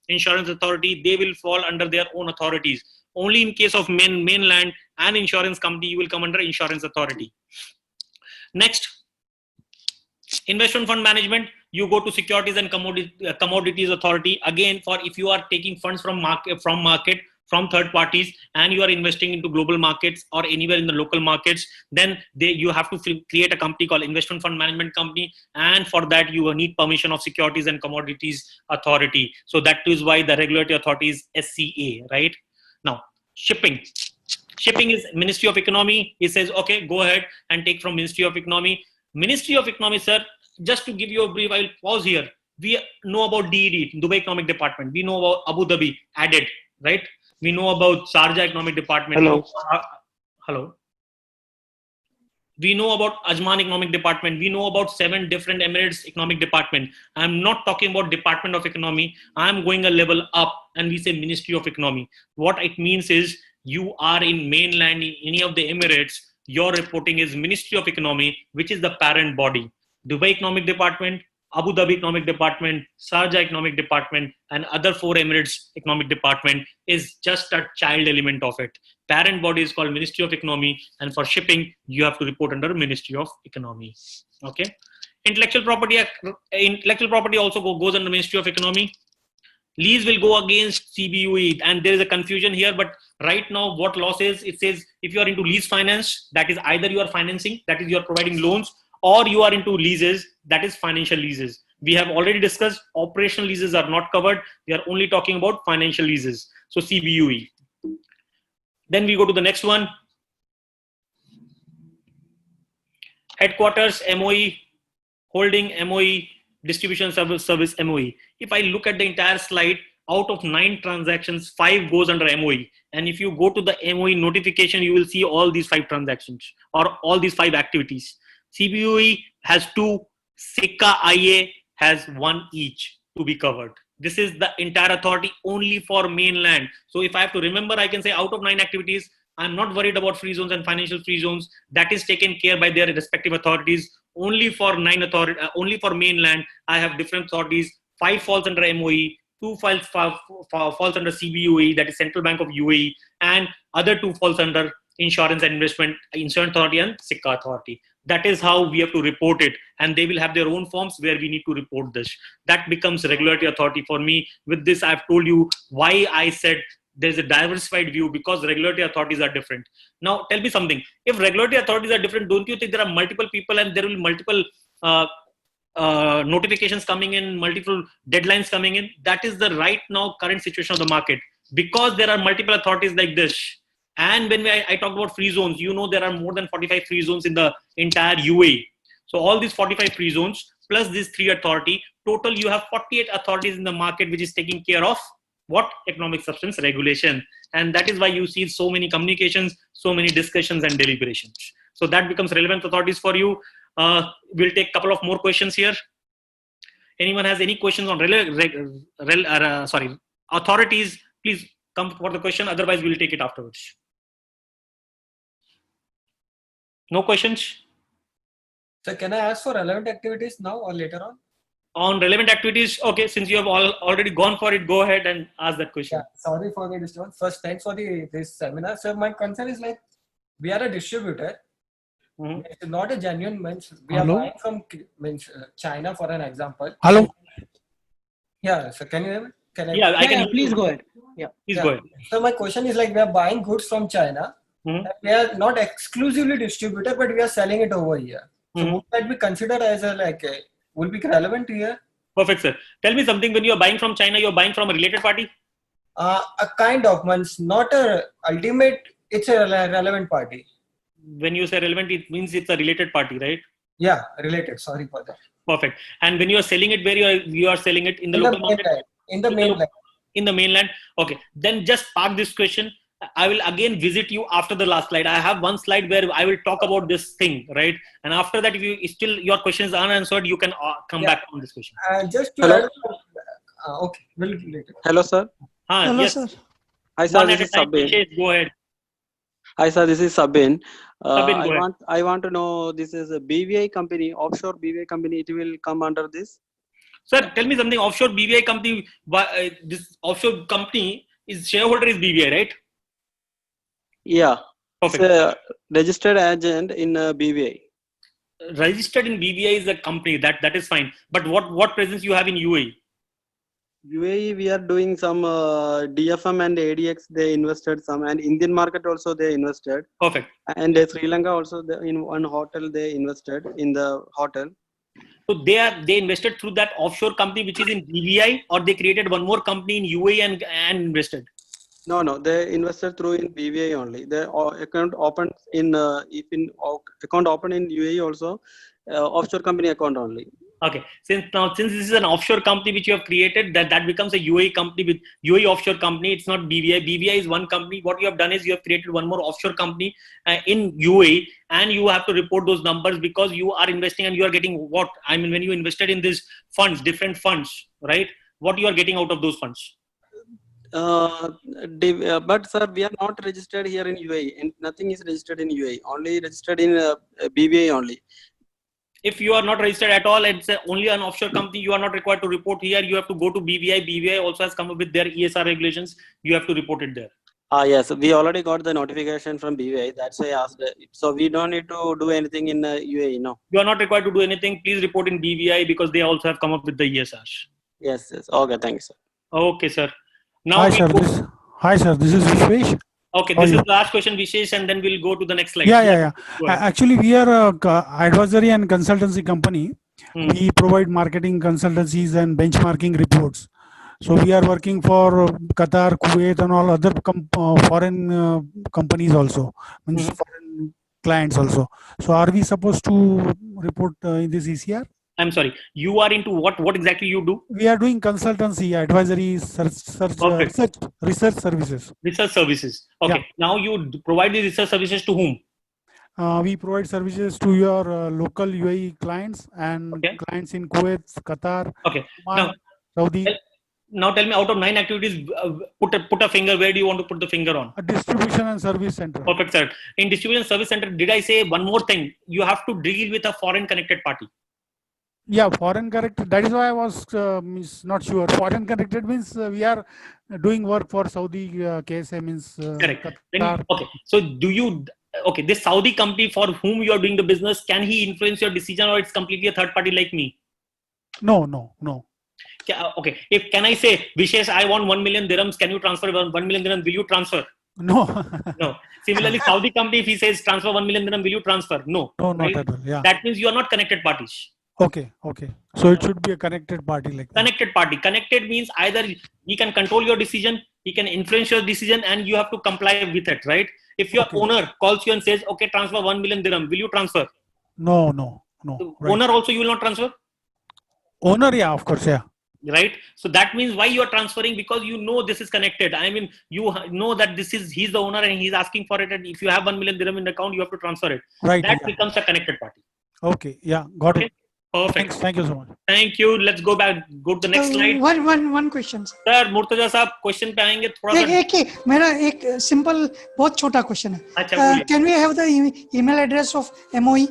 insurance authority. They will fall under their own authorities. Only in case of mainland and insurance company, you will come under insurance authority. Next, investment fund management, you go to securities and commodities authority. Again, for if you are taking funds from from third parties and you are investing into global markets or anywhere in the local markets, then you have to create a company called investment fund management company. And for that, you will need permission of securities and commodities authority. So that is why the regulatory authority is SCA, right? Now, shipping. Shipping is Ministry of Economy. It says, okay, go ahead and take from Ministry of Economy. Ministry of Economy, sir, just to give you a brief, I will pause here. We know about DED, Dubai Economic Department. We know about Abu Dhabi, added, right? We know about Sharjah Economic Department. Hello. Hello. We know about Ajman Economic Department. We know about 7 different Emirates Economic Department. I'm not talking about Department of Economy. I'm going a level up and we say Ministry of Economy. What it means is you are in mainland, in any of the Emirates, your reporting is Ministry of Economy, which is the parent body. Dubai Economic Department, Abu Dhabi Economic Department, Sharjah Economic Department, and other 4 Emirates Economic Department is just a child element of it. Parent body is called Ministry of Economy, and for shipping, you have to report under Ministry of Economy. Okay. Intellectual property also goes under Ministry of Economy. Lease will go against CBUE, and there is a confusion here. But right now, what loss is? It says if you are into lease finance, that is either you are financing, that is you are providing loans, or you are into leases, that is financial leases. We have already discussed operational leases are not covered. We are only talking about financial leases. So CBUE. Then we go to the next one. Headquarters, MOE, holding, MOE, distribution service, MOE. If I look at the entire slide, out of 9 transactions, 5 goes under MOE. And if you go to the MOE notification, you will see all these 5 transactions or all these 5 activities. CBUE has 2, SICA IA has 1 each to be covered. This is the entire authority only for mainland. So if I have to remember, I can say out of 9 activities, I'm not worried about free zones and financial free zones. That is taken care by their respective authorities. Only for 9 authority, only for mainland, I have different authorities. 5 falls under MOE, 2 falls under CBUE, that is Central Bank of UAE, and other 2 falls under Insurance and Investment, Insurance Authority and SICA Authority. That is how we have to report it, and they will have their own forms where we need to report this. That becomes regulatory authority for me. With this, I've told you why I said there's a diversified view, because regulatory authorities are different. Now, tell me something. If regulatory authorities are different, don't you think there are multiple people and there will be multiple notifications coming in, multiple deadlines coming in? That is the right now current situation of the market, because there are multiple authorities like this. And when I talk about free zones, you know there are more than 45 free zones in the entire UAE. So all these 45 free zones plus these 3 authority, total you have 48 authorities in the market which is taking care of what? Economic substance regulation. And that is why you see so many communications, so many discussions and deliberations. So that becomes relevant authorities for you. We'll take a couple of more questions here. Anyone has any questions on authorities, please come for the question. Otherwise, we'll take it afterwards. No questions? So can I ask for relevant activities now or later on? On relevant activities, okay, since you have already gone for it, go ahead and ask that question. Yeah, sorry for the disturbance. First, thanks for this seminar. So my concern is like, we are a distributor. Mm-hmm. It's not a genuine means. We are buying from China, for an example. Hello. Yeah, so can you hear me? Can I? Yeah, I can. Yeah, please go ahead. Yeah, please go ahead. So my question is like, we are buying goods from China. Mm-hmm. We are not exclusively distributor, but we are selling it over here. So would that be considered as will be relevant here? Perfect, sir. Tell me something. When you are buying from China, you are buying from a related party? A kind of means not a ultimate. It's a relevant party. When you say relevant, it means it's a related party, right? Yeah, related. Sorry for that. Perfect. And when you are selling it, where you are selling it in the local market? In the mainland. In the mainland. Okay. Then just park this question. I will again visit you after the last slide. I have one slide where I will talk about this thing, right? And after that, if you still your question is unanswered, you can come back on this question. Just to add, okay, we'll later. Hello, sir. Hello, yes. sir. Hi, sir. One This at is a time. Sabin. Go ahead. Hi, sir. This is Sabin. Sabin, go ahead. I want to know, this is a BVI company, offshore BVI company. It will come under this. Sir, tell me something. Offshore BVI company. This offshore company is shareholder is BVI, right? Yeah. Perfect. It's a registered agent in BVI. Registered in BVI is a company. That is fine. But what presence you have in UAE? UAE, we are doing some DFM and ADX. They invested some, and Indian market also they invested. Perfect. And Sri Lanka also, in one hotel they invested in the hotel. So they invested through that offshore company which is in BVI, or they created one more company in UAE and invested? No, they invested through in BVI only. The account opened in account open in UAE also, offshore company account only. Okay. Since this is an offshore company which you have created, that becomes a UAE company with UAE offshore company. It's not BVI. BVI is one company. What you have done is you have created one more offshore company in UAE, and you have to report those numbers because you are investing and you are getting what? I mean, when you invested in these funds, different funds, right? What you are getting out of those funds? But sir, we are not registered here in UAE, and nothing is registered in UAE. Only registered in BVI only. If you are not registered at all, it's only an offshore company. You are not required to report here. You have to go to BVI. BVI also has come up with their ESR regulations. You have to report it there. Yes, we already got the notification from BVI. That's why I asked. So we don't need to do anything in UAE, no? You are not required to do anything. Please report in BVI because they also have come up with the ESRs. Yes. Okay, thank you, sir. Okay, sir. Now Hi, we sir. go- Hi, sir. This is Vishwesh. okay, How are this is you? the last question, Vishesh, and then we'll go to the next slide. Yeah. Go ahead. Actually, we are a advisory and consultancy company. Hmm. We provide marketing consultancies and benchmarking reports. So we are working for Qatar, Kuwait, and all other foreign companies also, means Mhm. foreign clients also. So are we supposed to report in this ECR? I'm sorry. You are into what? What exactly you do? We are doing consultancy, advisory, Perfect. research services. Research services. Yeah. Okay. Now you provide the research services to whom? We provide services to your local UAE clients and Okay. clients in Kuwait, Qatar, Okay. Oman, Now, Saudi. now tell me, out of 9 activities, put a finger. Where do you want to put the finger on? A distribution and service center. Perfect, sir. In distribution service center, did I say one more thing? You have to deal with a foreign connected party. Yeah, foreign connected. That is why I was not sure. Foreign connected means we are doing work for Saudi KSA means Correct. Then, Qatar. okay. So do you? Okay, this Saudi company for whom you are doing the business, can he influence your decision, or it's completely a third party like me? No. Okay. If can I say, Vishesh, I want 1 million dirhams. Can you transfer 1 million dirhams? Will you transfer? No. No. Similarly, Saudi company, if he says transfer 1 million dirham, will you transfer? No. No, Right? not at all. Yeah. That means you are not connected parties. Okay. So it should be a connected party like that. Connected party. Connected means either he can control your decision, he can influence your decision, and you have to comply with it, right? If your Okay. owner calls you and says, okay, transfer 1 million dirham, will you transfer? No. Right. Owner also you will not transfer, Owner, yeah, of course, yeah. right? So that means why you are transferring, because you know this is connected. I mean, you know that he's the owner and he's asking for it, and if you have 1 million dirham in the account, you have to transfer it. Right. That Yeah. becomes a connected party. Okay. Yeah. Got Okay. it. Perfect. Thank you so much. Thank you. Let's go back. Go to the next slide. one question sir. Sir Murtaza साहब question पे आएंगे थोड़ा सा. एक मेरा एक simple बहुत छोटा क्वेश्चन है. अच्छा बोलिए. Can we have the email address of MOE?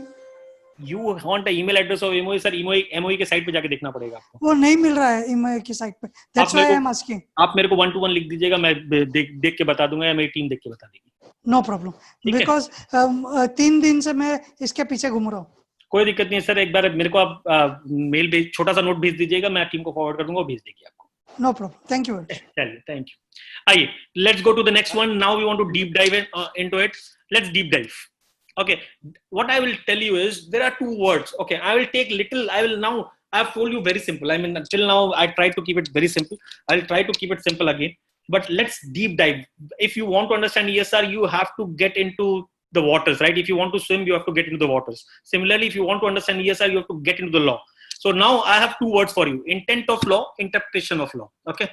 You want the email address of MOE? Sir MOE के साइट पे जाके देखना पड़ेगा आपको. वो नहीं मिल रहा है एमओई की साइट पे. That's why I am asking. आप मेरे को 1-to-1 लिख दीजिएगा, मैं देख के बता दूंगा या मेरी टीम देख के बता देगी. नो प्रॉब्लम, बिकॉज 3 दिन से मैं इसके पीछे घूम रहा हूँ. कोई दिक्कत नहीं है सर, एक बार मेरे को आप मेल भेज, छोटा सा नोट भेज दीजिएगा, मैं टीम को फॉरवर्ड कर दूंगा, भेज देगी आपको. No problem, thank you. चलिए, थैंक यू. आइए, let's go to the next one. Now we want to deep dive into it. Let's deep dive. Okay, what I will tell you is there are 2 words. Okay, I have told you very simple. I mean, until now I tried to keep it very simple. I'll try to keep it simple again, but let's deep dive. If you want to understand ESR, you have to get into the waters, right? If you want to swim, you have to get into the waters. Similarly, if you want to understand ESR, you have to get into the law. So now I have 2 words for you: intent of law, interpretation of law. Okay,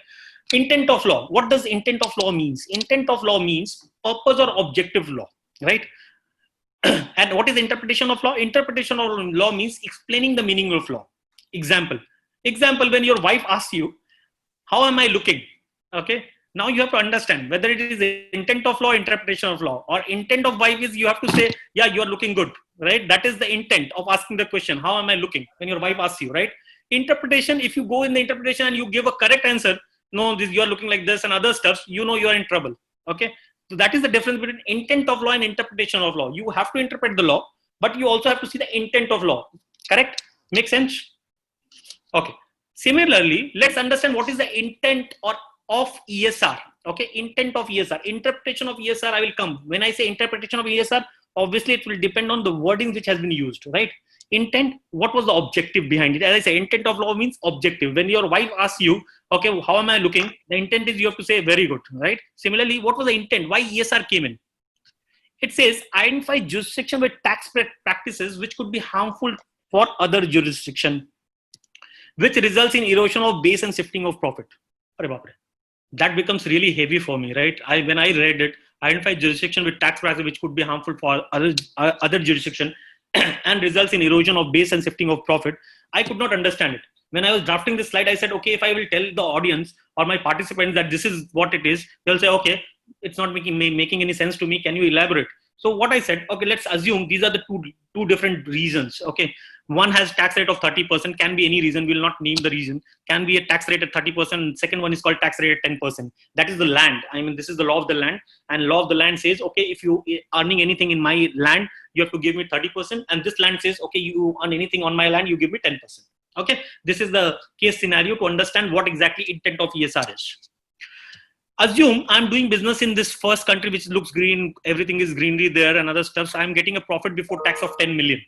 intent of law. What does intent of law means? Intent of law means purpose or objective law, right? And what is interpretation of law? Interpretation of law means explaining the meaning of law. Example, when your wife asks you, how am I looking? Okay, now you have to understand whether it is intent of law, interpretation of law, or intent of wife is you have to say, yeah, you are looking good, right? That is the intent of asking the question, how am I looking, when your wife asks you, right? Interpretation, if you go in the interpretation and you give a correct answer, no, this, you are looking like this and other stuff, you know you are in trouble. Okay, so that is the difference between intent of law and interpretation of law. You have to interpret the law, but you also have to see the intent of law. Correct? Make sense? Okay. Similarly, let's understand what is the intent of ESR. Okay, intent of ESR. Interpretation of ESR, I will come. When I say interpretation of ESR, obviously it will depend on the wording which has been used, right? Intent, what was the objective behind it? As I say, intent of law means objective. When your wife asks you, okay, how am I looking? The intent is you have to say very good, right? Similarly, what was the intent? Why ESR came in? It says identify jurisdiction with tax practices which could be harmful for other jurisdiction, which results in erosion of base and shifting of profit. That becomes really heavy for me, right? When I read it, identify jurisdiction with tax practices which could be harmful for other jurisdiction and results in erosion of base and shifting of profit. I could not understand it. When I was drafting this slide, I said, okay, if I will tell the audience or my participants that this is what it is, they'll say, okay, it's not making any sense to me. Can you elaborate? So what I said, okay, let's assume these are the two different reasons. Okay, one has tax rate of 30%, can be any reason. We'll not name the reason. Can be a tax rate at 30%. Second one is called tax rate at 10%. That is the land. I mean, this is the law of the land, and law of the land says, okay, if you earning anything in my land, you have to give me 30%. And this land says, okay, you earn anything on my land, you give me 10%. Okay, this is the case scenario to understand what exactly intent of ESR is. Assume I'm doing business in this first country which looks green, everything is greenery there and other stuff. So I'm getting a profit before tax of 10 million.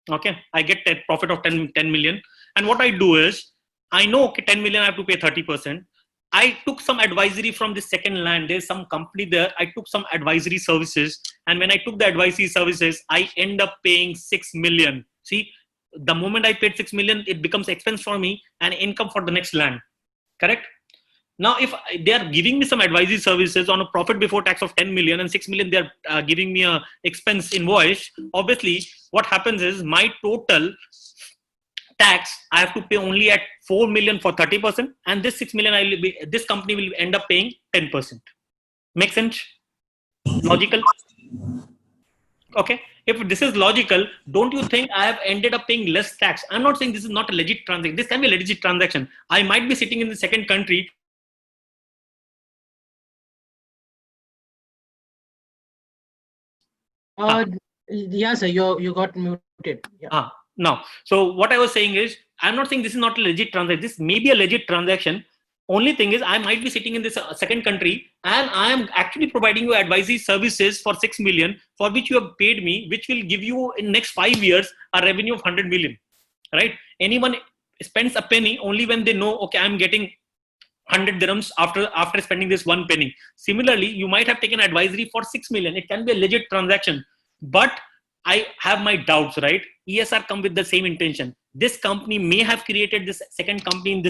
Okay, I get a profit of 10 million. And what I do is, I know, okay, 10 million I have to pay 30%. I took some advisory from the second land. There's some company there. I took some advisory services. And when I took the advisory services, I end up paying 6 million. See, the moment I paid 6 million, it becomes expense for me and income for the next land. Correct? Now, if they are giving me some advisory services on a profit before tax of 10 million and 6 million, they're giving me a expense invoice, obviously what happens is my total tax, I have to pay only at 4 million for 30%. And this 6 million, this company will end up paying 10%. Make sense? Logical? Okay. If this is logical, don't you think I have ended up paying less tax? I'm not saying this is not a legit transaction. This can be a legit transaction. I might be sitting in the second country. Yeah, sir, you got muted. Yeah. Now, so what I was saying is, I'm not saying this is not a legit transaction. This may be a legit transaction. Only thing is, I might be sitting in this second country and I am actually providing you advisory services for 6 million for which you have paid me, which will give you in next 5 years a revenue of 100 million, right? Anyone spends a penny only when they know, okay, I'm getting 100 dirhams after spending this 1 penny. Similarly, you might have taken advisory for 6 million. It can be a legit transaction, but I have my doubts, right? ESR come with the same intention. This company may have created this second company in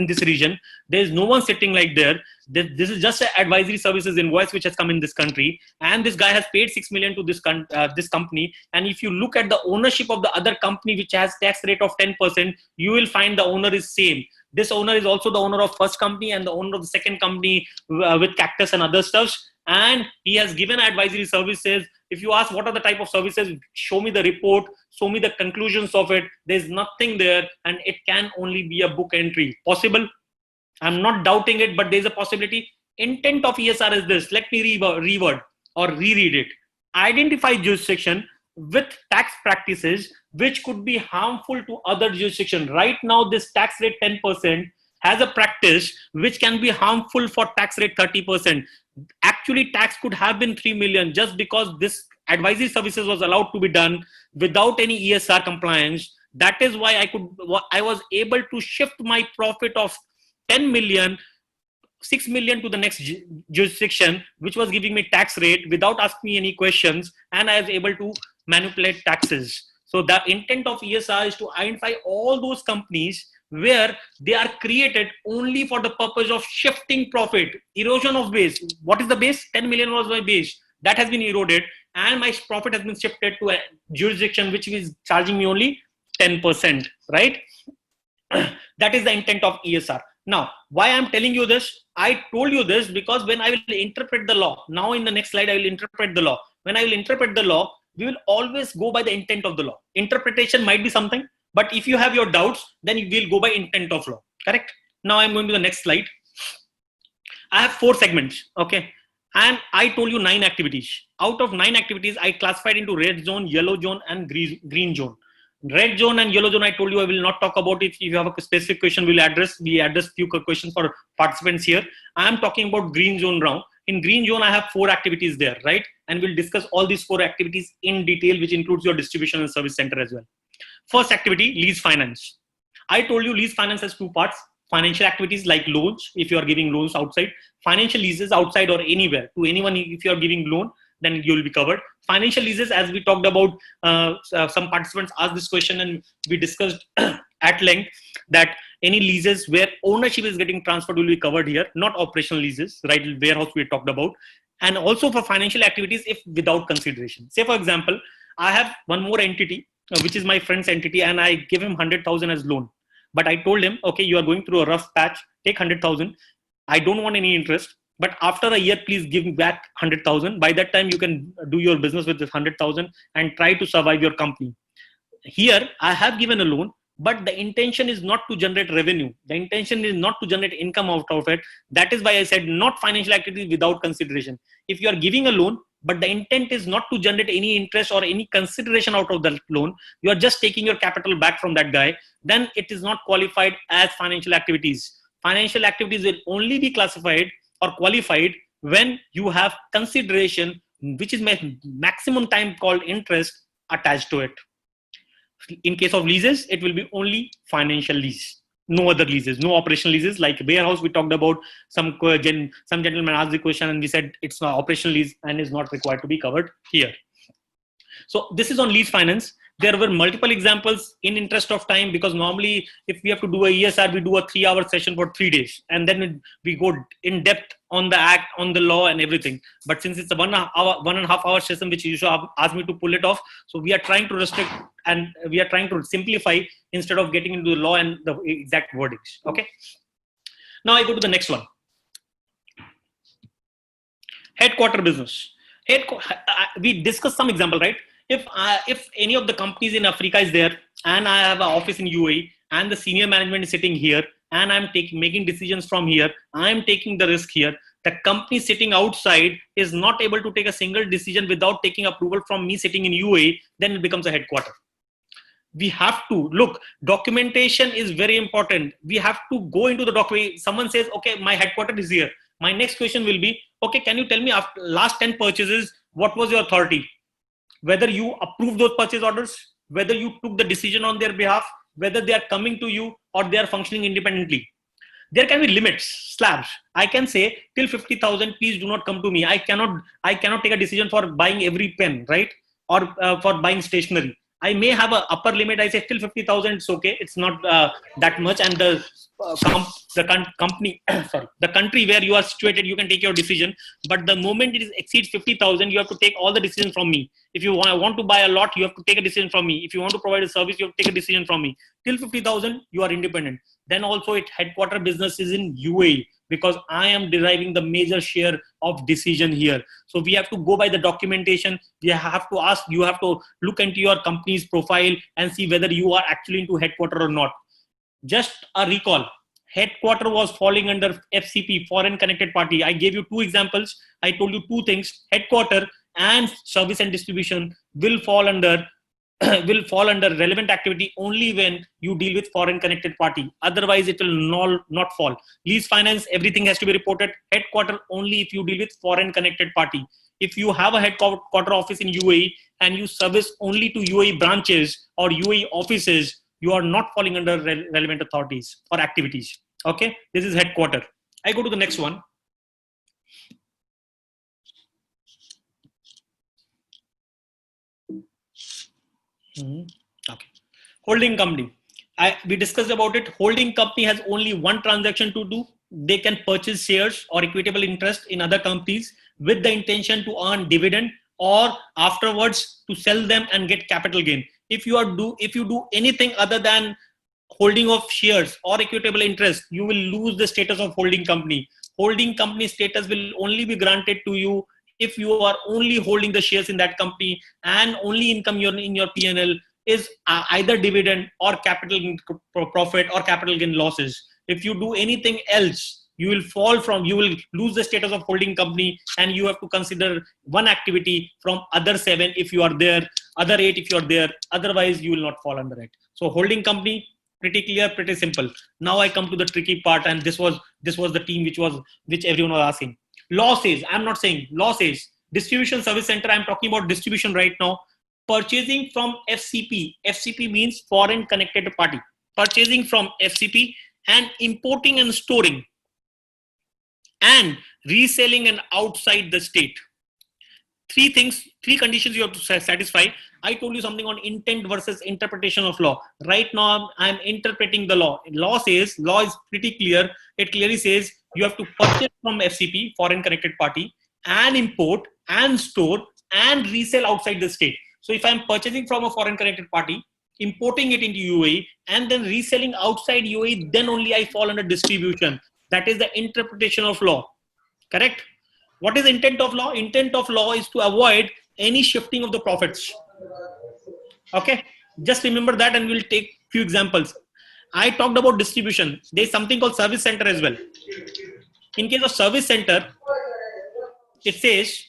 this region. There is no one sitting like there. This is just an advisory services invoice which has come in this country, and this guy has paid 6 million to this company. And if you look at the ownership of the other company which has tax rate of 10%, you will find the owner is same. This owner is also the owner of first company and the owner of the second company with Cactus and other stuff. And he has given advisory services. If you ask what are the type of services, show me the report, show me the conclusions of it. There's nothing there, and it can only be a book entry. Possible? I'm not doubting it, but there's a possibility. Intent of ESR is this. Let me reword or reread it. Identify jurisdiction with tax practices which could be harmful to other jurisdictions. Right now, this tax rate 10% has a practice which can be harmful for tax rate 30%. Actually, tax could have been 3 million just because this advisory services was allowed to be done without any ESR compliance. That is why I was able to shift my profit of 10 million, 6 million to the next jurisdiction, which was giving me tax rate without asking me any questions. And I was able to manipulate taxes. So the intent of ESR is to identify all those companies where they are created only for the purpose of shifting profit, erosion of base. What is the base? 10 million was my base. That has been eroded and my profit has been shifted to a jurisdiction which is charging me only 10%, right? That is the intent of ESR. Now, why I'm telling you this? I told you this because when I will interpret the law, now in the next slide, I will interpret the law. When I will interpret the law, we will always go by the intent of the law. Interpretation might be something, but if you have your doubts, then you will go by intent of law, correct? Now I'm going to the next slide. I have 4 segments, okay? And I told you 9 activities. Out of 9 activities, I classified into red zone, yellow zone, and green zone. Red zone and yellow zone, I told you I will not talk about it. If you have a specific question, we address few questions for participants here. I am talking about green zone round. In green zone, I have 4 activities there, right? And we'll discuss all these 4 activities in detail, which includes your distribution and service center as well. First activity, lease finance. I told you lease finance has 2 parts. Financial activities like loans, if you are giving loans outside. Financial leases outside or anywhere. To anyone, if you are giving loan, then you will be covered. Financial leases, as we talked about, some participants asked this question and we discussed at length that any leases where ownership is getting transferred will be covered here, not operational leases, right? Warehouse we talked about. And also for financial activities, if without consideration. Say, for example, I have one more entity, which is my friend's entity, and I give him 100,000 as loan. But I told him, okay, you are going through a rough patch, take 100,000. I don't want any interest. But after a year, please give me back 100,000. By that time, you can do your business with this 100,000 and try to survive your company. Here, I have given a loan, but the intention is not to generate revenue. The intention is not to generate income out of it. That is why I said not financial activity without consideration. If you are giving a loan, but the intent is not to generate any interest or any consideration out of the loan, you are just taking your capital back from that guy, then it is not qualified as financial activities. Financial activities will only be classified or qualified when you have consideration, which is maximum time called interest, attached to it. In case of leases, it will be only financial lease. No other leases, no operational leases. Like warehouse, we talked about, some gentleman asked the question and we said it's not operational lease and is not required to be covered here. So this is on lease finance. There were multiple examples in interest of time, because normally if we have to do a ESR, we do a 3-hour session for 3 days. And then we go in depth on the act, on the law and everything. But since it's a 1.5 hour session, which you should have asked me to pull it off. So we are trying to restrict and we are trying to simplify instead of getting into the law and the exact wordings. Okay. Now I go to the next one. Headquarter business. We discussed some example, right? If any of the companies in Africa is there and I have an office in UAE and the senior management is sitting here and I'm making decisions from here, I'm taking the risk here. The company sitting outside is not able to take a single decision without taking approval from me sitting in UAE, then it becomes a headquarter. We have to look, documentation is very important. We have to go into the document. Someone says, okay, my headquarter is here. My next question will be, okay, can you tell me after last 10 purchases, what was your authority? Whether you approved those purchase orders, whether you took the decision on their behalf, whether they are coming to you or they are functioning independently. There can be limits, slabs. I can say till 50,000, please do not come to me. I cannot take a decision for buying every pen, right? Or for buying stationery. I may have an upper limit. I say till 50,000, it's okay. It's not that much. And the company, sorry, the country where you are situated, you can take your decision. But the moment it exceeds 50,000, you have to take all the decisions from me. If you want to buy a lot, you have to take a decision from me. If you want to provide a service, you have to take a decision from me. Till 50,000, you are independent. Then also it headquarter business is in UAE, because I am deriving the major share of decision here. So we have to go by the documentation. We have to ask, you have to look into your company's profile and see whether you are actually into headquarter or not. Just a recall, headquarter was falling under FCP, foreign connected party. I gave you 2 examples. I told you 2 things. Headquarter and service and distribution will fall under relevant activity only when you deal with foreign connected party. Otherwise, it will not fall. Lease finance, everything has to be reported. Headquarter only if you deal with foreign connected party. If you have a headquarter office in UAE and you service only to UAE branches or UAE offices, you are not falling under relevant authorities or activities. Okay, this is headquarter. I go to the next one. Okay, holding company. We discussed about it. Holding company has only one transaction to do. They can purchase shares or equitable interest in other companies with the intention to earn dividend, or afterwards to sell them and get capital gain. If you do anything other than holding of shares or equitable interest, you will lose the status of holding company. Holding company status will only be granted to you if you are only holding the shares in that company and only income in your P&L is either dividend or capital gain profit or capital gain losses. If you do anything else, you will lose the status of holding company, and you have to consider one activity from other 7 if you are there, other 8 if you are there. Otherwise, you will not fall under it. So holding company, pretty clear, pretty simple. Now I come to the tricky part, and this was the team which everyone was asking. Law says, I'm not saying, law says, distribution service center, I'm talking about distribution right now. Purchasing from FCP. FCP means foreign connected party. Purchasing from FCP and importing and storing and reselling and outside the state. 3 conditions you have to satisfy. I told you something on intent versus interpretation of law. Right now, I'm interpreting the law. Law is pretty clear. It clearly says you have to purchase from FCP, foreign connected party, and import and store and resell outside the state. So if I'm purchasing from a foreign connected party, importing it into UAE, and then reselling outside UAE, then only I fall under distribution. That is the interpretation of law. Correct? What is intent of law? Intent of law is to avoid any shifting of the profits. Okay? Just remember that, and we'll take few examples. I talked about distribution. There's something called service center as well. In case of service center, it says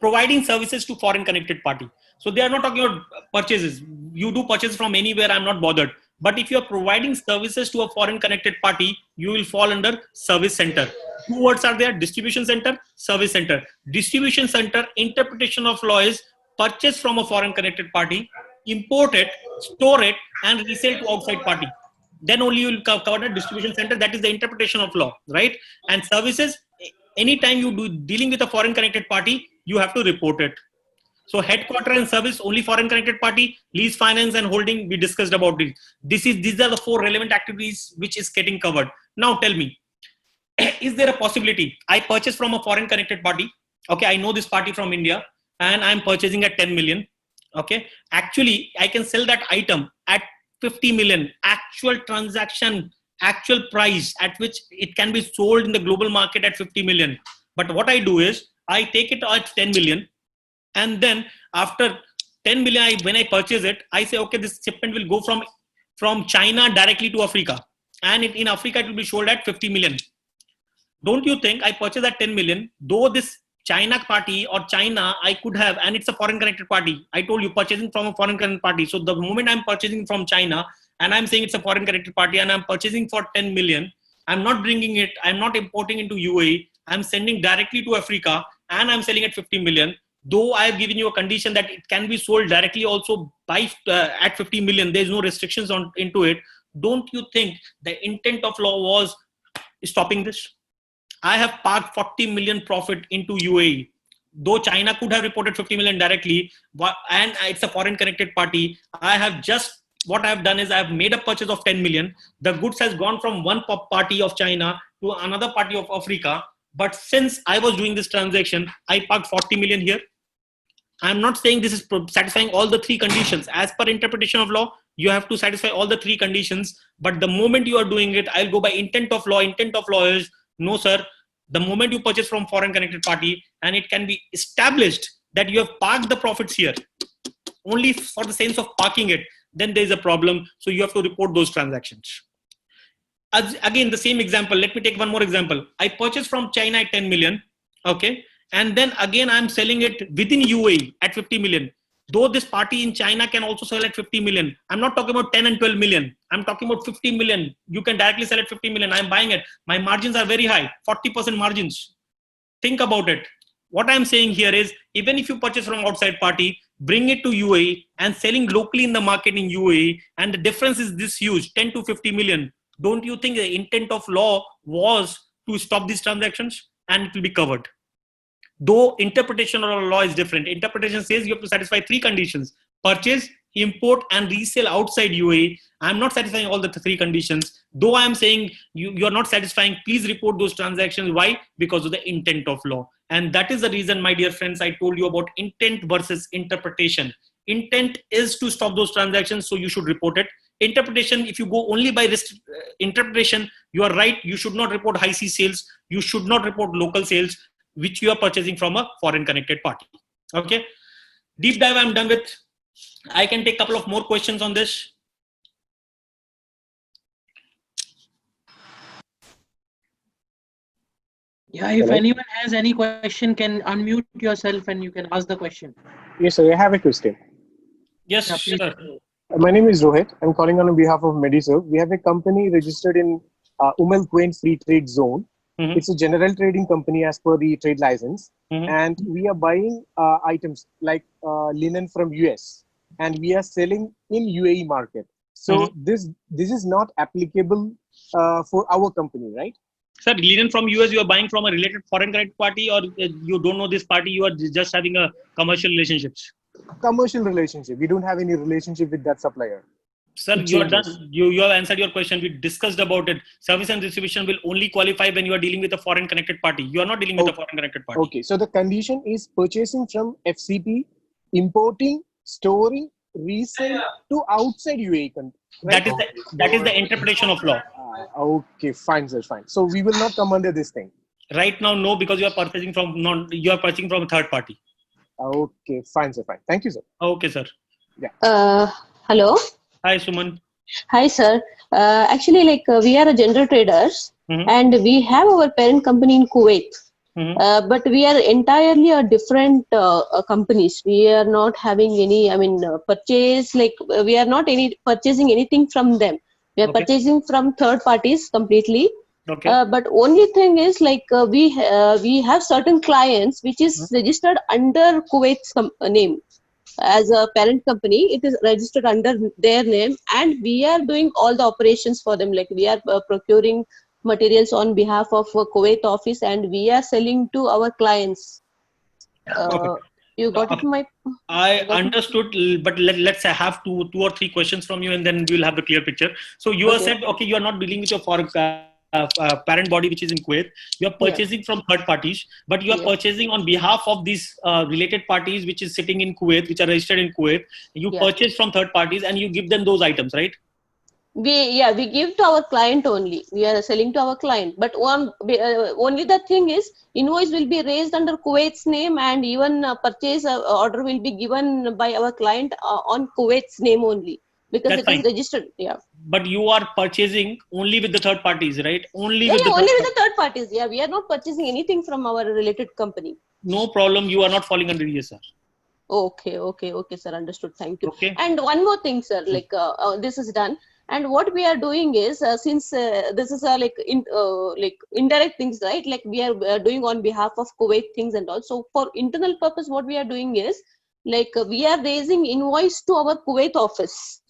providing services to foreign connected party. So they are not talking about purchases. You do purchase from anywhere, I'm not bothered. But if you are providing services to a foreign connected party, you will fall under service center. Two words are there: distribution center, service center. Distribution center, interpretation of law is purchase from a foreign connected party, import it, store it, and resell to outside party. Then only you will cover the distribution center. That is the interpretation of law, right? And services, anytime you do dealing with a foreign connected party, you have to report it. So headquarter and service, only foreign connected party. Lease, finance, and holding, we discussed about it. These are the 4 relevant activities which is getting covered. Now tell me, is there a possibility I purchase from a foreign connected party? Okay, I know this party from India and I'm purchasing at 10 million. Okay, actually I can sell that item at 50 million, actual transaction, actual price at which it can be sold in the global market at 50 million. But what I do is I take it at 10 million. And then after 10 million, when I purchase it, I say, okay, this shipment will go from China directly to Africa. And in Africa, it will be sold at 50 million. Don't you think I purchase at 10 million, though this China party or China, I could have, and it's a foreign connected party. I told you purchasing from a foreign connected party. So the moment I'm purchasing from China and I'm saying it's a foreign connected party and I'm purchasing for 10 million, I'm not bringing it, I'm not importing into UAE. I'm sending directly to Africa and I'm selling at 50 million. Though I have given you a condition that it can be sold directly also by at 50 million, there's no restrictions into it. Don't you think the intent of law was stopping this? I have parked 40 million profit into UAE. Though China could have reported 50 million directly, and it's a foreign connected party, what I have done is I have made a purchase of 10 million. The goods has gone from one party of China to another party of Africa. But since I was doing this transaction, I parked 40 million here. I'm not saying this is satisfying all the 3 conditions. As per interpretation of law, you have to satisfy all the 3 conditions. But the moment you are doing it, I'll go by intent of law. Intent of law is, no, sir, the moment you purchase from foreign connected party and it can be established that you have parked the profits here, only for the sense of parking it, then there is a problem. So you have to report those transactions. Again, the same example. Let me take one more example. I purchased from China at 10 million. Okay. And then again, I'm selling it within UAE at 50 million. Though this party in China can also sell at 50 million. I'm not talking about 10 and 12 million. I'm talking about 50 million. You can directly sell at 50 million. I'm buying it. My margins are very high, 40% margins. Think about it. What I'm saying here is, even if you purchase from outside party, bring it to UAE and selling locally in the market in UAE, and the difference is this huge, 10 to 50 million. Don't you think the intent of law was to stop these transactions and it will be covered? Though interpretation of law is different. Interpretation says you have to satisfy 3 conditions: purchase, import, and resell outside UAE. I'm not satisfying all the 3 conditions. Though I'm saying you are not satisfying, please report those transactions. Why? Because of the intent of law. And that is the reason, my dear friends, I told you about intent versus interpretation. Intent is to stop those transactions, so you should report it. Interpretation, if you go only by interpretation, you are right. You should not report high sea sales. You should not report local sales, which you are purchasing from a foreign connected party. Okay. Deep dive I'm done with. I can take a couple of more questions on this. Yeah, if anyone has any question, can unmute yourself and you can ask the question. Yes, sir. I have a question. Yes, Yeah, sir. My name is Rohit. I'm calling on behalf of Mediserve. We have a company registered in Umal Quain Free Trade Zone. Mm-hmm. It's a general trading company as per the trade license. Mm-hmm. And we are buying items like linen from US, and we are selling in UAE market. So this is not applicable for our company, right? Sir, linen from US, you are buying from a related foreign connected party, or you don't know this party, you are just having a commercial relationships? Commercial relationship. We don't have any relationship with that supplier. Sir, you are done. You have answered your question. We discussed about it. Service and distribution will only qualify when you are dealing with a foreign connected party. You are not dealing with a foreign connected party. Okay, so the condition is purchasing from FCP, importing, storing, resell to outside UAE country. Right? That is the interpretation of law. Okay, fine, sir, fine. So we will not come under this thing. Right now, no, because you are purchasing from a third party. Okay, fine, sir, fine. Thank you, sir. Okay, sir. Yeah. Hello. Hi, Suman. Hi, sir. Actually, we are a general traders, and we have our parent company in Kuwait. But we are entirely a different companies. We are not having any, purchase, like we are not purchasing anything from them. We are purchasing from third parties completely. But only thing is we have certain clients which is registered under Kuwait's name. As a parent company, it is registered under their name, and we are doing all the operations for them. Like we are procuring materials on behalf of Kuwait office, and we are selling to our clients. You got it? I understood, but let's have two or three questions from you, and then we'll have the clear picture. So you have said, okay, you are not dealing with your foreign parent body which is in Kuwait. You are purchasing from third parties, but you are purchasing on behalf of these related parties which is sitting in Kuwait, which are registered in Kuwait. You purchase from third parties and you give them those items, right? We give to our client only. We are selling to our client, but only the thing is, invoice will be raised under Kuwait's name, and even purchase order will be given by our client on Kuwait's name only, because it is registered. But you are purchasing only with the third parties, right? Only with the third parties. Yeah, we are not purchasing anything from our related company. No problem. You are not falling under ESR. Okay, sir. Understood. Thank you. And one more thing, sir. This is done. And what we are doing is, since this is indirect things, right? Like we are doing on behalf of Kuwait things and all. So for internal purpose, what we are doing is, we are raising invoice to our Kuwait office.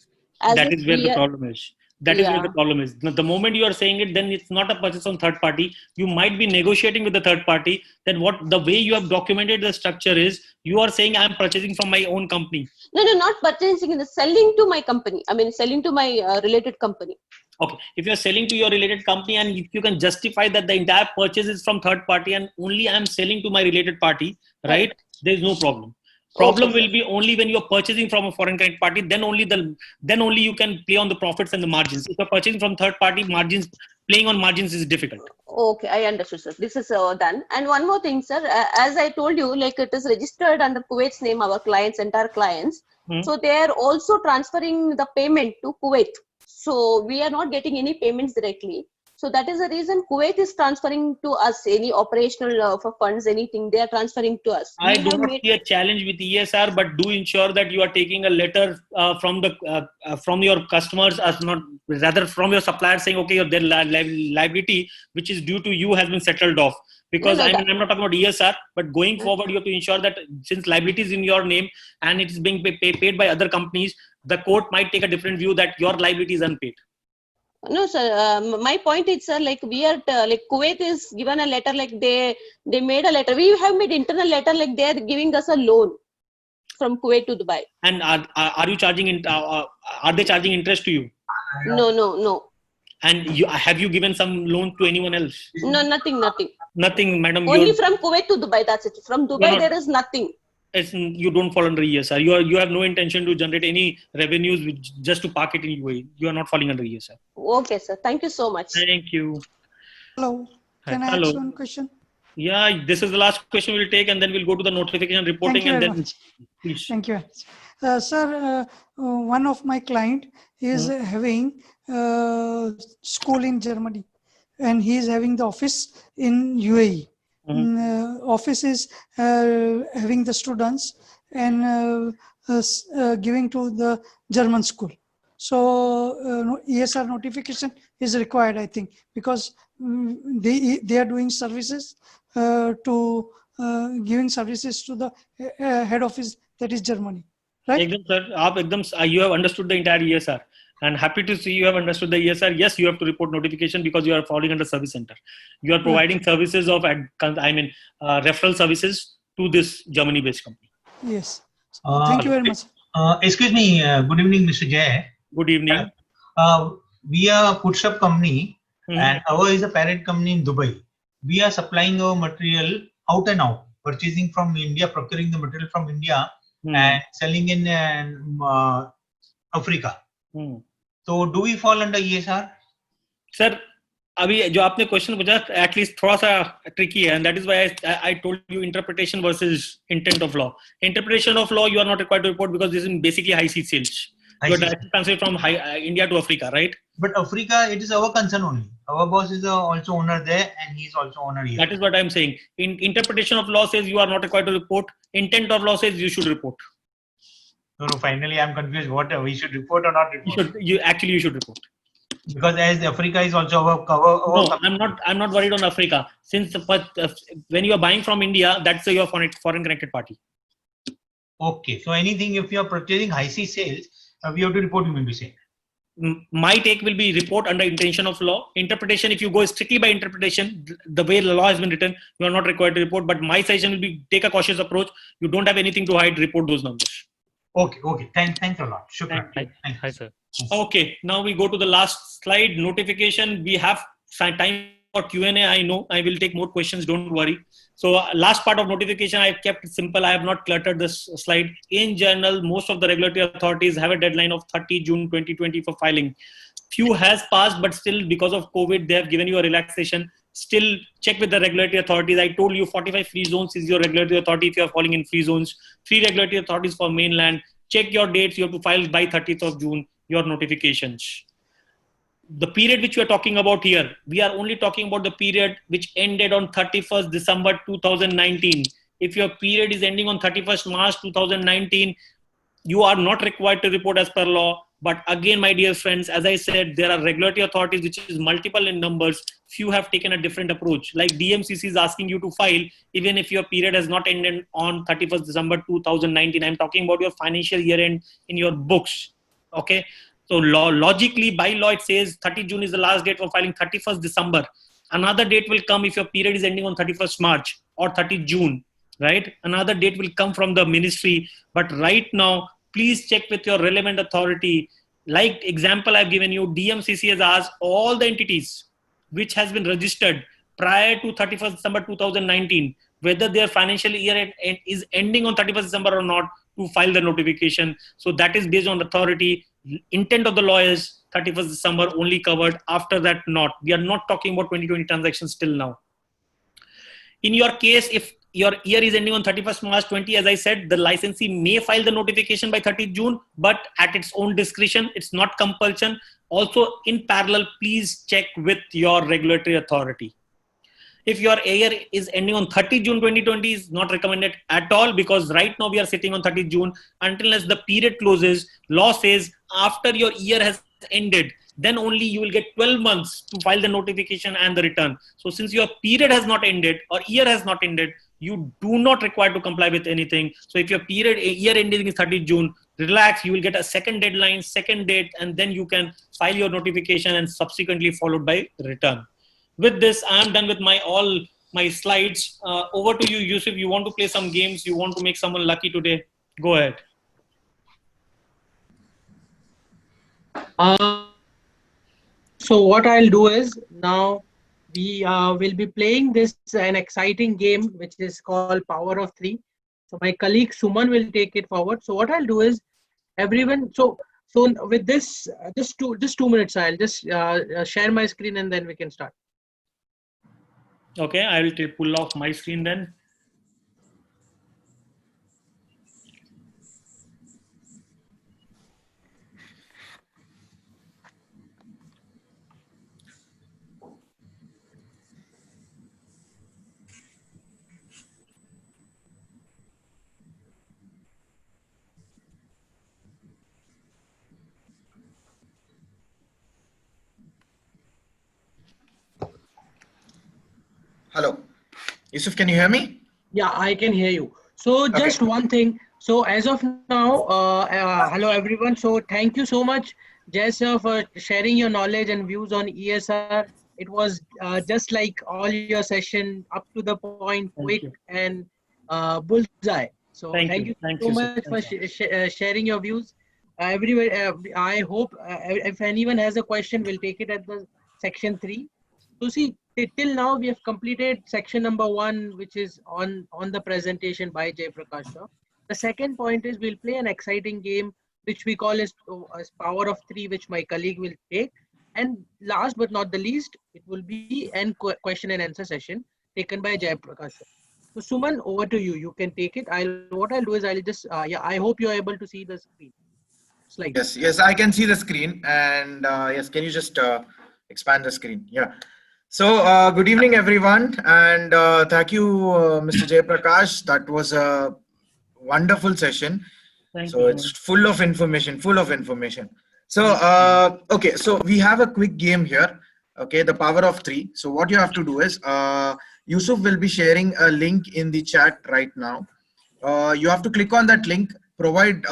That is where the problem is. That is where the problem is. The moment you are saying it, then it's not a purchase on third party. You might be negotiating with the third party. Then the way you have documented the structure is, you are saying I'm purchasing from my own company. No, not purchasing. It's selling to my company. Selling to my related company. Okay. If you're selling to your related company, and if you can justify that the entire purchase is from third party and only I'm selling to my related party, right? There's no problem. Problem will be only when you're purchasing from a foreign client party, then only you can play on the profits and the margins. If you're purchasing from third party, playing on margins is difficult. Okay, I understood, sir. This is done. And one more thing, sir. As I told you, it is registered under Kuwait's name, our clients, entire clients. So they are also transferring the payment to Kuwait. So we are not getting any payments directly. So that is the reason Kuwait is transferring to us any operational for funds, anything they are transferring to us. I do not see a challenge with ESR, but do ensure that you are taking a letter from your customers, rather from your supplier, saying, okay, their liability which is due to you has been settled off. Because I'm not talking about ESR, but going forward, you have to ensure that since liability is in your name and it is being paid by other companies, the court might take a different view that your liability is unpaid. No, sir. My point is, sir, we are Kuwait is given a letter, they made a letter. We have made internal letter, they are giving us a loan from Kuwait to Dubai. And are you charging? Are they charging interest to you? No. And have you given some loan to anyone else? No, nothing. Nothing, madam. Only from Kuwait to Dubai. That's it. From Dubai, there is nothing. You don't fall under ESR. You have no intention to generate any revenues just to park it in UAE. You are not falling under ESR. Okay, sir. Thank you so much. Thank you. Hello. Can I ask one question? Yeah, this is the last question we'll take, and then we'll go to the notification reporting. Thank you very much. Please. Thank you. Sir, one of my client is having school in Germany, and he is having the office in UAE. Office is having the students and giving to the German school. So ESR notification is required, I think, because they are doing services to giving services to the head office, that is Germany, right? Sir, you have understood the entire ESR. And happy to see you have understood the ESR. Yes, you have to report notification because you are falling under service center. You are providing services of, referral services to this Germany-based company. Yes. Thank you very much. Excuse me. Good evening, Mr. Jay. Good evening. We are a foodstuff company, and our is a parent company in Dubai. We are supplying our material out and out, purchasing from India, procuring the material from India, and selling in Africa. So do we fall under ESR? Sir, अभी जो आपने question पूछा at least थोड़ा सा tricky है, and that is why I told you interpretation versus intent of law. Interpretation of law you are not required to report because this is basically high seas sales. You're directly transferring from India to Africa, right? But Africa, it is our concern only. Our boss is also owner there, and he's also owner here. That is what I'm saying. In interpretation of law says you are not required to report. Intent of law says you should report. No, finally I'm confused. What we should report or not report? You should report. Because as Africa is also our no, I'm not worried on Africa. Since when you are buying from India, that's your foreign connected party. Okay, so anything if you are purchasing high sea sales, we have to report, you mean to say? My take will be report under intention of law. Interpretation, if you go strictly by interpretation, the way the law has been written, you are not required to report. But my suggestion will be take a cautious approach. You don't have anything to hide, report those numbers. Okay. Thanks a lot. Shukran. Hi, sir. Okay, now we go to the last slide, notification. We have time for Q&A. I know I will take more questions, don't worry. So last part of notification, I've kept it simple. I have not cluttered this slide. In general, most of the regulatory authorities have a deadline of 30 June 2020 for filing. Few has passed, but still because of COVID, they have given you a relaxation. Still check with the regulatory authorities. I told you 45 free zones is your regulatory authority if you are falling in free zones. 3 regulatory authorities for mainland. Check your dates. You have to file by 30th of June your notifications. The period which we are talking about here, we are only talking about the period which ended on 31st December 2019. If your period is ending on 31st March 2019, you are not required to report as per law. But again, my dear friends, as I said, there are regulatory authorities which is multiple in numbers. Few have taken a different approach. Like DMCC is asking you to file even if your period has not ended on 31st December 2019. I'm talking about your financial year end in your books. Okay. So logically, by law, it says 30 June is the last date for filing, 31st December. Another date will come if your period is ending on 31st March or 30 June, right? Another date will come from the ministry. But right now, please check with your relevant authority. Like example I've given you, DMCC has asked all the entities which has been registered prior to 31st December 2019, whether their financial year is ending on 31st December or not, to file the notification. So that is based on authority. Intent of the law is 31st December only covered. After that, not. We are not talking about 2020 transactions till now. In your case, if your year is ending on 31st March 20, as I said, the licensee may file the notification by 30th June, but at its own discretion. It's not compulsion. Also, in parallel, please check with your regulatory authority. If your year is ending on 30 June 2020, is not recommended at all, because right now we are sitting on 30 June. Until as the period closes, law says after your year has ended, then only you will get 12 months to file the notification and the return. So since your period has not ended or year has not ended, you do not require to comply with anything. So if your period year ending is 30 June, relax, you will get a second deadline, second date, and then you can file your notification and subsequently followed by return. With this, I am done with all my slides. Over to you, Yusuf. You want to play some games? You want to make someone lucky today? Go ahead. So what I'll do is now we will be playing an exciting game which is called Power of Three. So my colleague Suman will take it forward. So what I'll do is everyone. So with this, just 2 minutes. I'll just share my screen and then we can start. Okay, I will pull off my screen then. Hello. Yusuf, can you hear me? Yeah, I can hear you. So just one thing. So as of now, hello everyone. So thank you so much, Jay sir, for sharing your knowledge and views on ESR. It was just like all your session, up to the point, quick and bullseye. So thank you so much for sharing your views. Everywhere, I hope if anyone has a question, we'll take it at the section 3. So see, till now we have completed section number 1, which is on the presentation by Jay Prakash. The second point is we'll play an exciting game which we call as Power of 3, which my colleague will take. And last but not the least, it will be an question and answer session taken by Jay Prakash. So Suman, over to you. You can take it. What I'll do is I'll just I hope you're able to see the screen. slide. Yes, yes, I can see the screen. And yes, can you just expand the screen? Yeah. So good evening, everyone. And thank you, Mr. Jayaprakash. That was a wonderful session. So it's full of information, full of information. So, okay, so we have a quick game here. Okay, the power of 3. So what you have to do is, Yusuf will be sharing a link in the chat right now. You have to click on that link, provide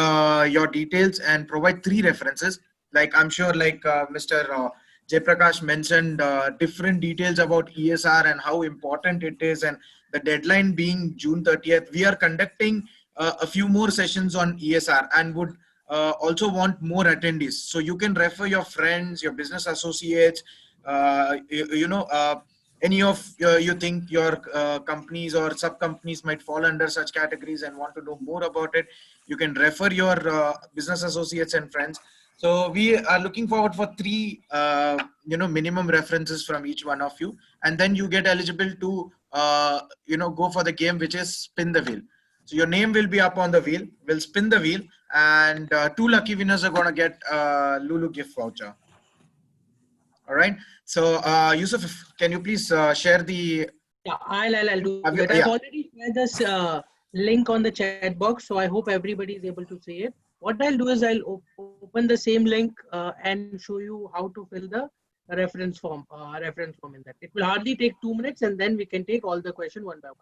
your details and provide 3 references. Like I'm sure like Mr. Jayaprakash mentioned different details about ESR and how important it is, and the deadline being June 30th. We are conducting a few more sessions on ESR and would also want more attendees. So you can refer your friends, your business associates, any of you think your companies or sub companies might fall under such categories and want to know more about it. You can refer your business associates and friends. So we are looking forward for 3 minimum references from each one of you, and then you get eligible to go for the game, which is spin the wheel. So your name will be up on the wheel. We'll spin the wheel, and 2 lucky winners are going to get Lulu gift voucher. All right. So Yusuf, can you please share the? Yeah, I'll do it. I've already shared this link on the chat box, so I hope everybody is able to see it. What I'll do is I'll open the same link and show you how to fill the reference form in that. It will hardly take 2 minutes, and then we can take all the question one by one.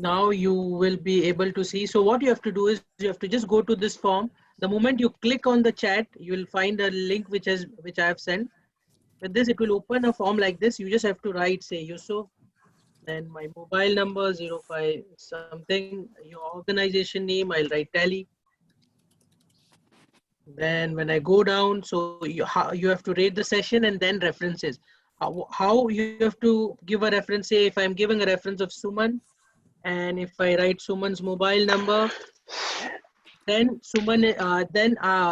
Now you will be able to see. So what you have to do is you have to just go to this form. The moment you click on the chat, you will find a link which I have sent. With this, it will open a form like this. You just have to write, say Yusuf, then my mobile number 05 something, your organization name, I'll write Tally. Then when I go down, so you have to rate the session and then references. How you have to give a reference, say if I'm giving a reference of Suman, and if I write Suman's mobile number, then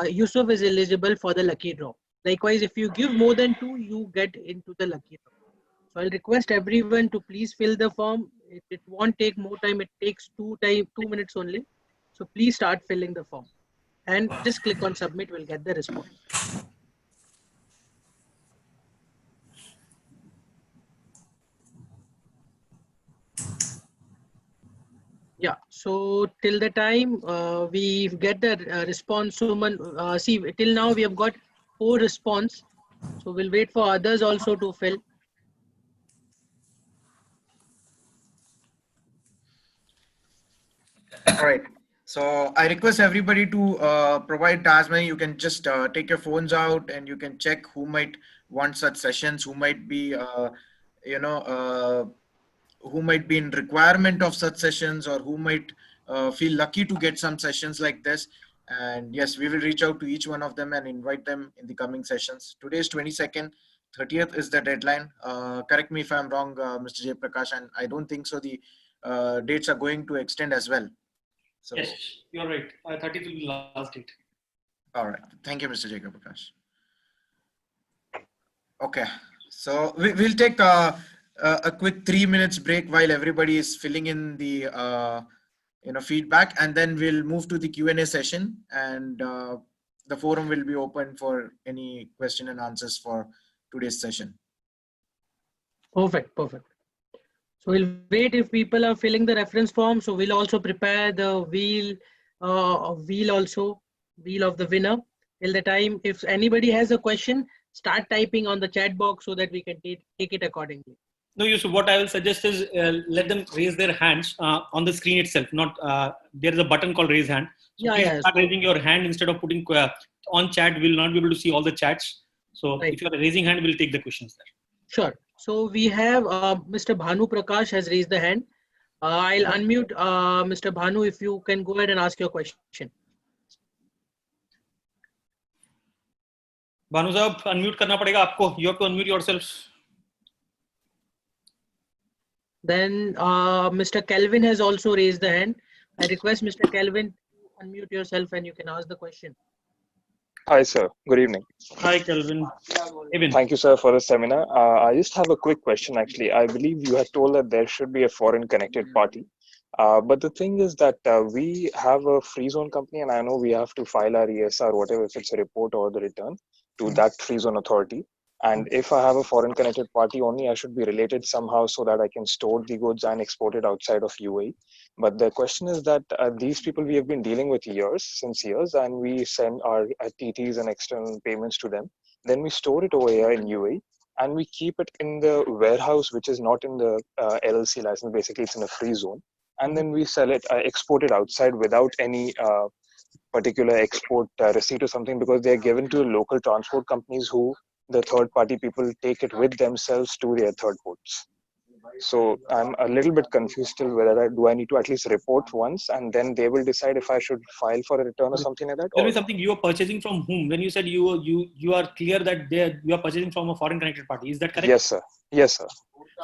Yusuf is eligible for the lucky draw. Likewise, if you give more than 2, you get into the lucky draw. So I'll request everyone to please fill the form. It won't take more time. It takes 2 minutes only. So please start filling the form and just click on submit. We'll get the response. Yeah, so till the time we get the response, Suman, see till now we have got 4 response. So we'll wait for others also to fill. All right. So I request everybody to provide as many. You can just take your phones out and you can check who might want such sessions, who might be, who might be in requirement of such sessions, or who might feel lucky to get some sessions like this. And yes, we will reach out to each one of them and invite them in the coming sessions. Today is 22nd, 30th is the deadline. Correct me if I'm wrong, Mr. Jayaprakash, and I don't think so the dates are going to extend as well. So, yes, you're right. 30th will be the last date. All right. Thank you, Mr. Jayaprakash. Okay. So we'll take a quick 3 minutes break while everybody is filling in the feedback, and then we'll move to the Q&A session, and the forum will be open for any question and answers for today's session. Perfect. So we'll wait if people are filling the reference form. So we'll also prepare the wheel of the winner. Till the time, if anybody has a question, start typing on the chat box so that we can take it accordingly. No, Yusuf, what I will suggest is let them raise their hands on the screen itself. Not there is a button called raise hand. So please start raising your hand instead of putting on chat. We'll not be able to see all the chats. So if you are raising hand, we'll take the questions there. Sure. So we have Mr. Bhanu Prakash has raised the hand. I'll unmute Mr. Bhanu, if you can go ahead and ask your question. Bhanu sahab, unmute karna padega aapko. You have to unmute yourselves. Then Mr. Kelvin has also raised the hand. I request Mr. Kelvin to unmute yourself and you can ask the question. Hi, sir. Good evening. Hi, Kelvin. Evan. Thank you, sir, for the seminar. I just have a quick question, actually. I believe you had told that there should be a foreign connected party. But the thing is that we have a free zone company, and I know we have to file our ESR, whatever, if it's a report or the return, to that free zone authority. And if I have a foreign connected party only, I should be related somehow so that I can store the goods and export it outside of UAE. But the question is that these people we have been dealing with since years, and we send our TTs and external payments to them. Then we store it over here in UAE, and we keep it in the warehouse, which is not in the LLC license. Basically, it's in a free zone. And then we sell it, export it outside without any particular export receipt or something, because they're given to local transport companies who the third party people take it with themselves to their third ports. So I'm a little bit confused still whether I need to at least report once, and then they will decide if I should file for a return or something like that. Tell me something. You are purchasing from whom? When you said you are clear that you are purchasing from a foreign connected party, is that correct? Yes, sir. Yes, sir.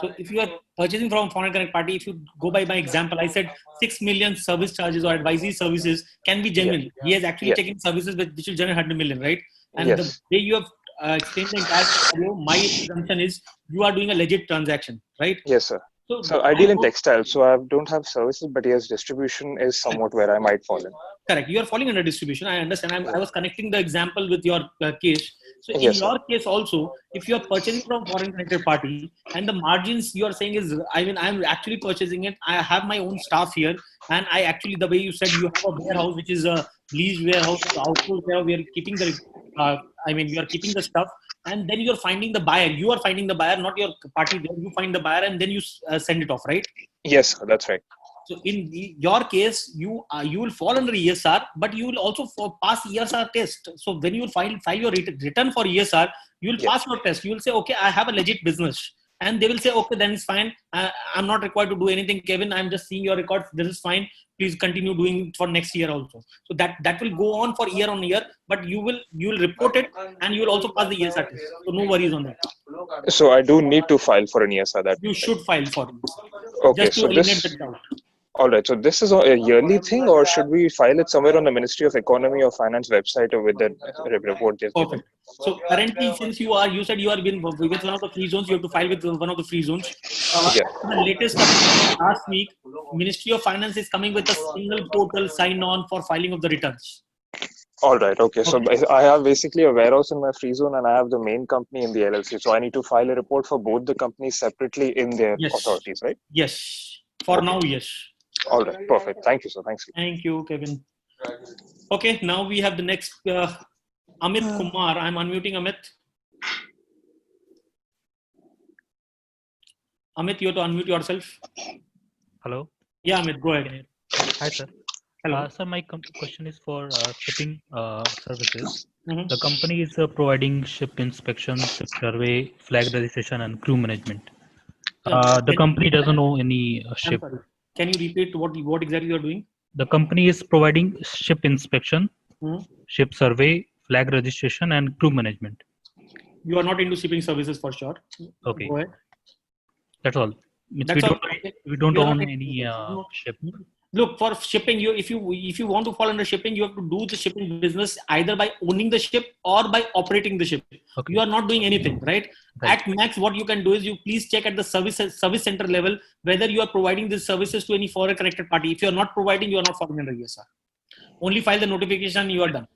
So if you are purchasing from a foreign connected party, if you go by my example, I said 6 million service charges or advisory services can be genuine. Yes. He has actually Yes. taken services which will generate 100 million, right? And Yes. the way you have explained the entire scenario, my assumption is you are doing a legit transaction, right? Yes, sir. So I deal in textiles, so I don't have services, but yes, distribution is somewhat where I might fall in. Correct. You are falling under distribution. I understand. I was connecting the example with your case. So in Yes, sir. your case also, if you are purchasing from foreign connected party and the margins you are saying is, I mean, I'm actually purchasing it. I have my own staff here, and I actually, the way you said, you have a warehouse which is a leased warehouse, outsourced warehouse. We are keeping the, you are keeping the stuff, and then you are finding the buyer. You are finding the buyer, not your party. You find the buyer, and then you send it off, right? Yes, sir, that's right. So in your case, you will fall under ESR, but you will also pass ESR test. So when you file your return for ESR, you will pass your test. You will say, okay, I have a legit business. And they will say, okay, then it's fine. I'm not required to do anything, Kevin. I'm just seeing your records. This is fine. Please continue doing it for next year also. So that will go on for year on year, but you will report it and you will also pass the ESR test. So no worries on that. So I do need to file for an ESR. That you should file for it. Okay, just to so eliminate this. the doubt. All right. So this is a yearly thing, or should we file it somewhere on the Ministry of Economy or Finance website, or with the report? Perfect. So currently, since you said you are with one of the free zones, you have to file with one of the free zones. The latest update last week, Ministry of Finance is coming with a single portal sign-on for filing of the returns. All right. Okay. So I have basically a warehouse in my free zone, and I have the main company in the LLC. So I need to file a report for both the companies separately in their authorities, right? Yes. For now, yes. All right. Perfect. Thank you, sir. Thanks. Thank you, Kevin. Okay. Now we have the next Amit Kumar. I'm unmuting Amit. Amit, you have to unmute yourself. Hello. Yeah, Amit, go ahead. Hi, sir. Hello. Sir, my question is for shipping services. The company is providing ship inspection, ship survey, flag registration, and crew management. The company doesn't own any ship. I'm sorry. Can you repeat what exactly you are doing? The company is providing ship inspection, ship survey, flag registration, and crew management. You are not into shipping services for sure. Okay. Go ahead. That's all. That's we don't own any ship. Look, for shipping, if you want to fall under shipping, you have to do the shipping business either by owning the ship or by operating the ship. Okay. You are not doing anything, right? At max, what you can do is you please check at the service center level whether you are providing these services to any foreign connected party. If you are not providing, you are not falling under ESR. Only file the notification, you are done.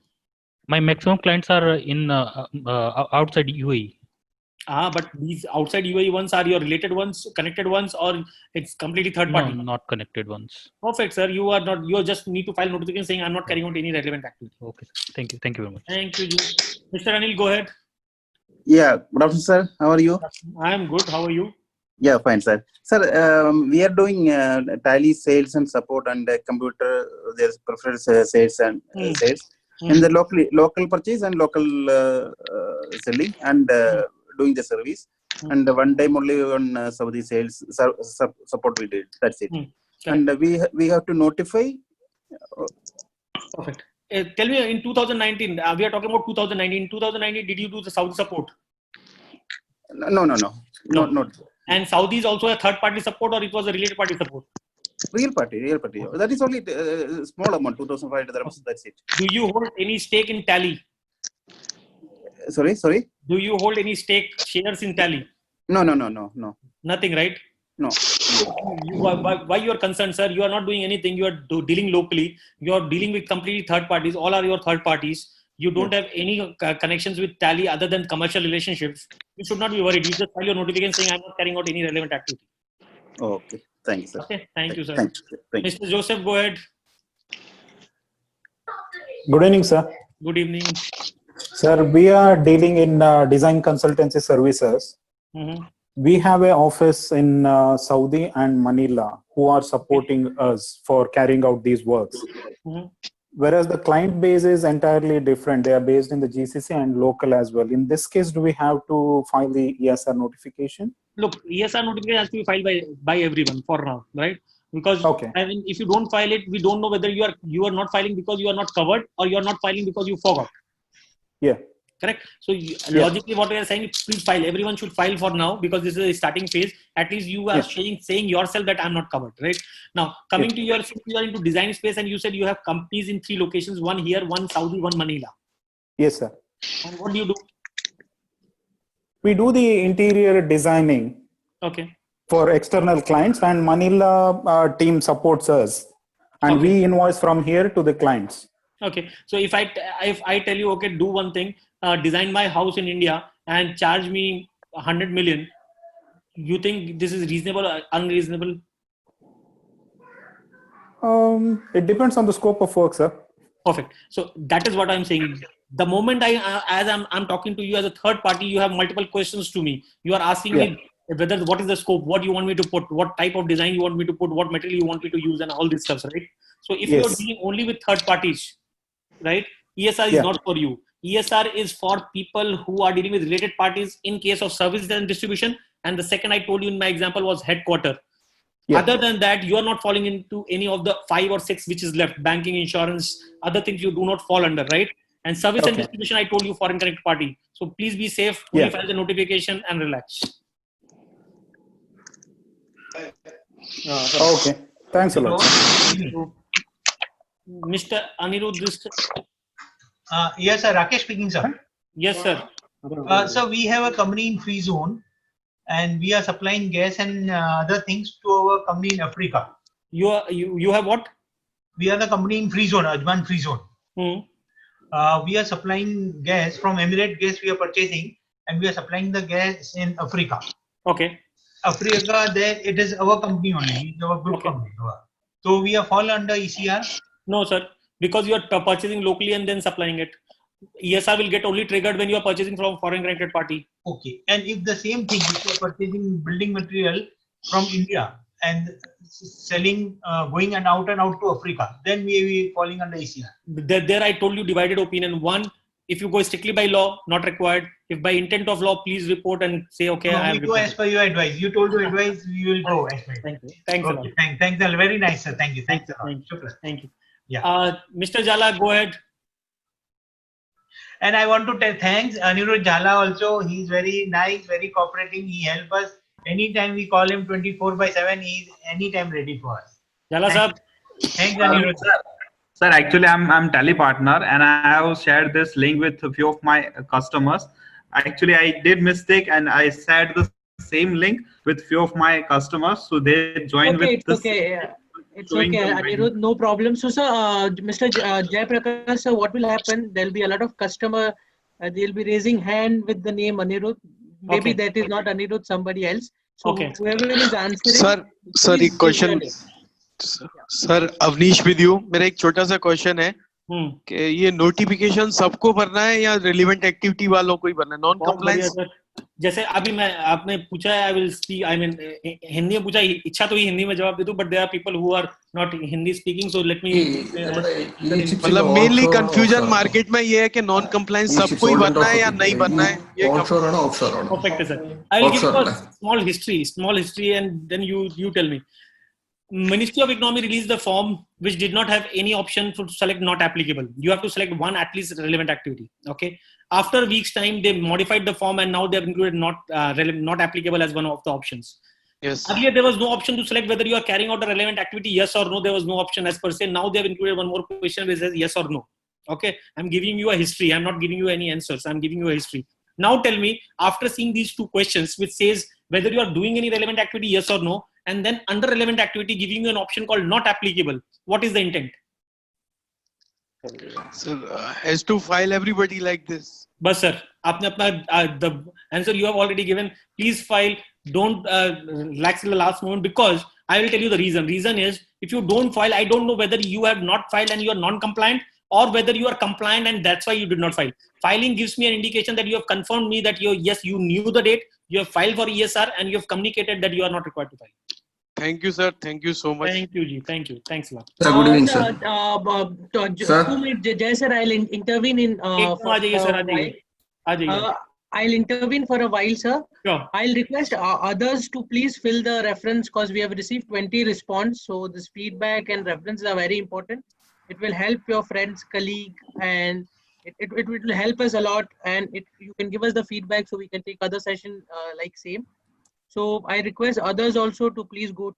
My maximum clients are in outside UAE. But these outside UAE ones are your related ones, connected ones, or it's completely third party? No, not connected ones. Perfect, sir. You are not. You just need to file notification saying I'm not carrying out any relevant activity. Okay. Thank you. Thank you very much. Thank you, Mr. Anil. Go ahead. Yeah. Good afternoon, sir. How are you? I am good. How are you? Yeah, fine, sir. Sir, we are doing Tally sales and support and computer. There's preferred sales and sales, and the local purchase and local selling and doing the service. And one time only on Saudi sales support we did. That's it. And we have to notify. Perfect. Tell me, in 2019, we are talking about 2019. In 2019, did you do the Saudi support? No. Not. And Saudi is also a third party support, or it was a related party support? Real party. That is only small amount, 2,500 dirhams. That's it. Do you hold any stake in Tally? Sorry. Do you hold any stake shares in Tally? No. Nothing, right? No. Why you are concerned, sir? You are not doing anything. You are dealing locally. You are dealing with completely third parties. All are your third parties. You don't have any connections with Tally other than commercial relationships. You should not be worried. You just file your notification saying I'm not carrying out any relevant activity. Okay. Thank you, sir. Okay. Thank you, sir. Thank you. Mr. Joseph, go ahead. Good evening, sir. Good evening. Sir, we are dealing in design consultancy services. Mm-hmm. We have an office in Saudi and Manila who are supporting us for carrying out these works. Mm-hmm. Whereas the client base is entirely different. They are based in the GCC and local as well. In this case, do we have to file the ESR notification? Look, ESR notification has to be filed by everyone for now, right? Because I mean, if you don't file it, we don't know whether you are not filing because you are not covered or you are not filing because you forgot. Yeah. Correct. So logically, what we are saying, please file. Everyone should file for now because this is a starting phase. At least you are saying yourself that I'm not covered, right? Now, coming to your, since you are into design space and you said you have companies in 3 locations, one here, one Saudi, one Manila. Yes, sir. And what do you do? We do the interior designing. Okay. For external clients, and Manila team supports us, and we invoice from here to the clients. Okay. So if I tell you, okay, do one thing, design my house in India and charge me 100 million, you think this is reasonable or unreasonable? It depends on the scope of work, sir. Perfect. So that is what I'm saying. The moment I'm talking to you as a third party, you have multiple questions to me. You are asking me whether what is the scope, what you want me to put, what type of design you want me to put, what material you want me to use, and all this stuff, right? So if you're dealing only with third parties, right, ESR is not for you. ESR is for people who are dealing with related parties in case of services and distribution. And the second I told you in my example was headquarter. Other than that, you are not falling into any of the 5 or 6 which is left: banking, insurance, other things you do not fall under, right? And service and distribution, I told you, foreign connected party. So please be safe. Only file the notification and relax. Okay. Thanks a lot. Mr. Anirudh, yes, sir. Rakesh speaking, sir. Yes, sir. So we have a company in free zone, and we are supplying gas and other things to our company in Africa. You have what? We are the company in free zone, Ajman free zone. We are supplying gas from Emirate Gas. We are purchasing, and we are supplying the gas in Africa. Okay. Africa, there it is our company only, it's our group company. So we are fall under ECR. No, sir, because you are purchasing locally and then supplying it. ESR will get only triggered when you are purchasing from foreign connected party. Okay. And if the same thing, if you are purchasing building material from India and selling, going and out to Africa, then we will be falling under ECR. There I told you divided opinion. One, if you go strictly by law, not required. If by intent of law, please report and say, okay, no, I we go as per your advice. You told to advise, we will go as per. Thank you. Thanks a lot. Thanks. Very nice, sir. Thank you. Thanks a lot. Thank you. Yeah. Mr. Jala, go ahead. And I want to tell thanks Anirudh Jala also. He's very nice, very cooperating. He helps us anytime we call him 24/7. He's anytime ready for us. Jala sir. Thanks Anirudh. Sir, actually, I'm Tally partner, and I have shared this link with a few of my customers. Actually, I did mistake, and I shared the same link with few of my customers, so they joined with this. It's okay, Anirudh, no problem. So, sir, Mr. Jayaprakash, sir, what will happen? There'll be a lot of customer. They'll be raising hand with the name Anirudh. Maybe that is not Anirudh, somebody else. So, whoever is answering. Sir, एक question sir Avneesh with you, मेरा एक छोटा सा question है कि ये notification सबको भरना है या रिलेवेंट एक्टिविटी वालों को ही भरना है? नॉन कंप्लायंस जैसे अभी मैं आपने पूछा है, I will speak, I mean Hindi में पूछा, इच्छा तो ही हिंदी में जवाब दे दूं, but there are people who are not Hindi speaking, so let me मतलब मेनली कंफ्यूजन मार्केट में ये है कि नॉन कंप्लायंस सबको ही भरना है या नहीं भरना है? ये परफेक्ट है sir. I will give you a small history and then you tell me. Ministry of Economy released the form which did not have any option to select not applicable. You have to select one at least relevant activity. Okay. After a week's time, they modified the form and now they have included not applicable as one of the options. Yes. Earlier there was no option to select whether you are carrying out a relevant activity, yes or no. There was no option as per se. Now they have included one more question which says yes or no. Okay, I'm giving you a history. I'm not giving you any answers. I'm giving you a history. Now tell me, after seeing these two questions, which says whether you are doing any relevant activity, yes or no, and then under relevant activity, giving you an option called not applicable. What is the intent? Sir, has to file everybody like this. But sir, the answer you have already given. Please file. Don't relax till the last moment, because I will tell you the reason. Reason is, if you don't file, I don't know whether you have not filed and you are non-compliant, or whether you are compliant and that's why you did not file. Filing gives me an indication that you have confirmed me that yes, you knew the date, you have filed for ESR, and you have communicated that you are not required to file. Thank you, sir. Thank you so much. Thank you, Ji. Thank you. Thanks a lot. Sir, good evening, sir. Sir? 2 minutes, Jai sir, I'll intervene in I'll intervene for a while, sir. Sure. I'll request others to please fill the reference, because we have received 20 response. So this feedback and references are very important. It will help your friends, colleague, and it will help us a lot. And you can give us the feedback so we can take other session like same. So I request others also to please go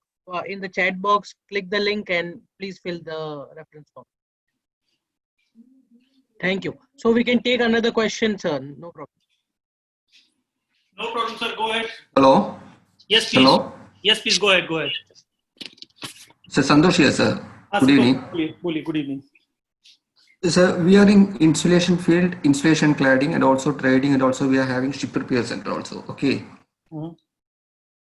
in the chat box, click the link, and please fill the reference form. Thank you. So we can take another question, sir. No problem. No problem, sir. Go ahead. Hello. Yes, please. Hello. Yes, please. Go ahead. Go ahead. Sir, Santosh here, sir. Good evening. Good evening. Sir, we are in insulation field, insulation cladding, and also trading, and also we are having ship repair center also. Okay.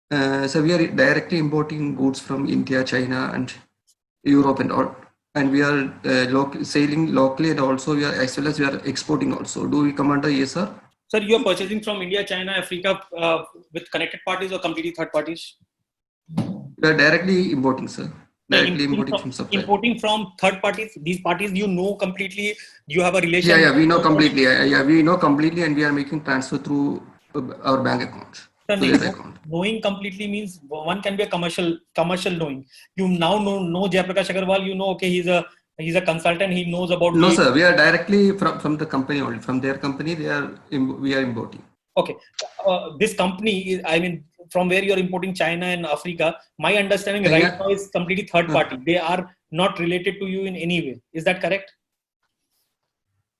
So we are directly importing goods from India, China, and Europe and all, and we are selling locally, and also we are, as well as we are exporting also. Do we come under ESR? Sir, you are purchasing from India, China, Africa with connected parties or completely third parties? We are directly importing, sir. Directly importing from supplier. Importing from third parties. These parties you know completely. You have a relation. Yeah, we know completely. Yeah, we know completely, and we are making transfer through our bank account. Knowing completely means one can be a commercial knowing. You now know Jai Prakash Agarwal. You know, okay, he's a consultant. He knows about. No, sir. We are directly from the company only. From their company, we are importing. Okay, this company is, I mean, from where you are importing China and Africa, my understanding right now is completely third party. They are not related to you in any way. Is that correct?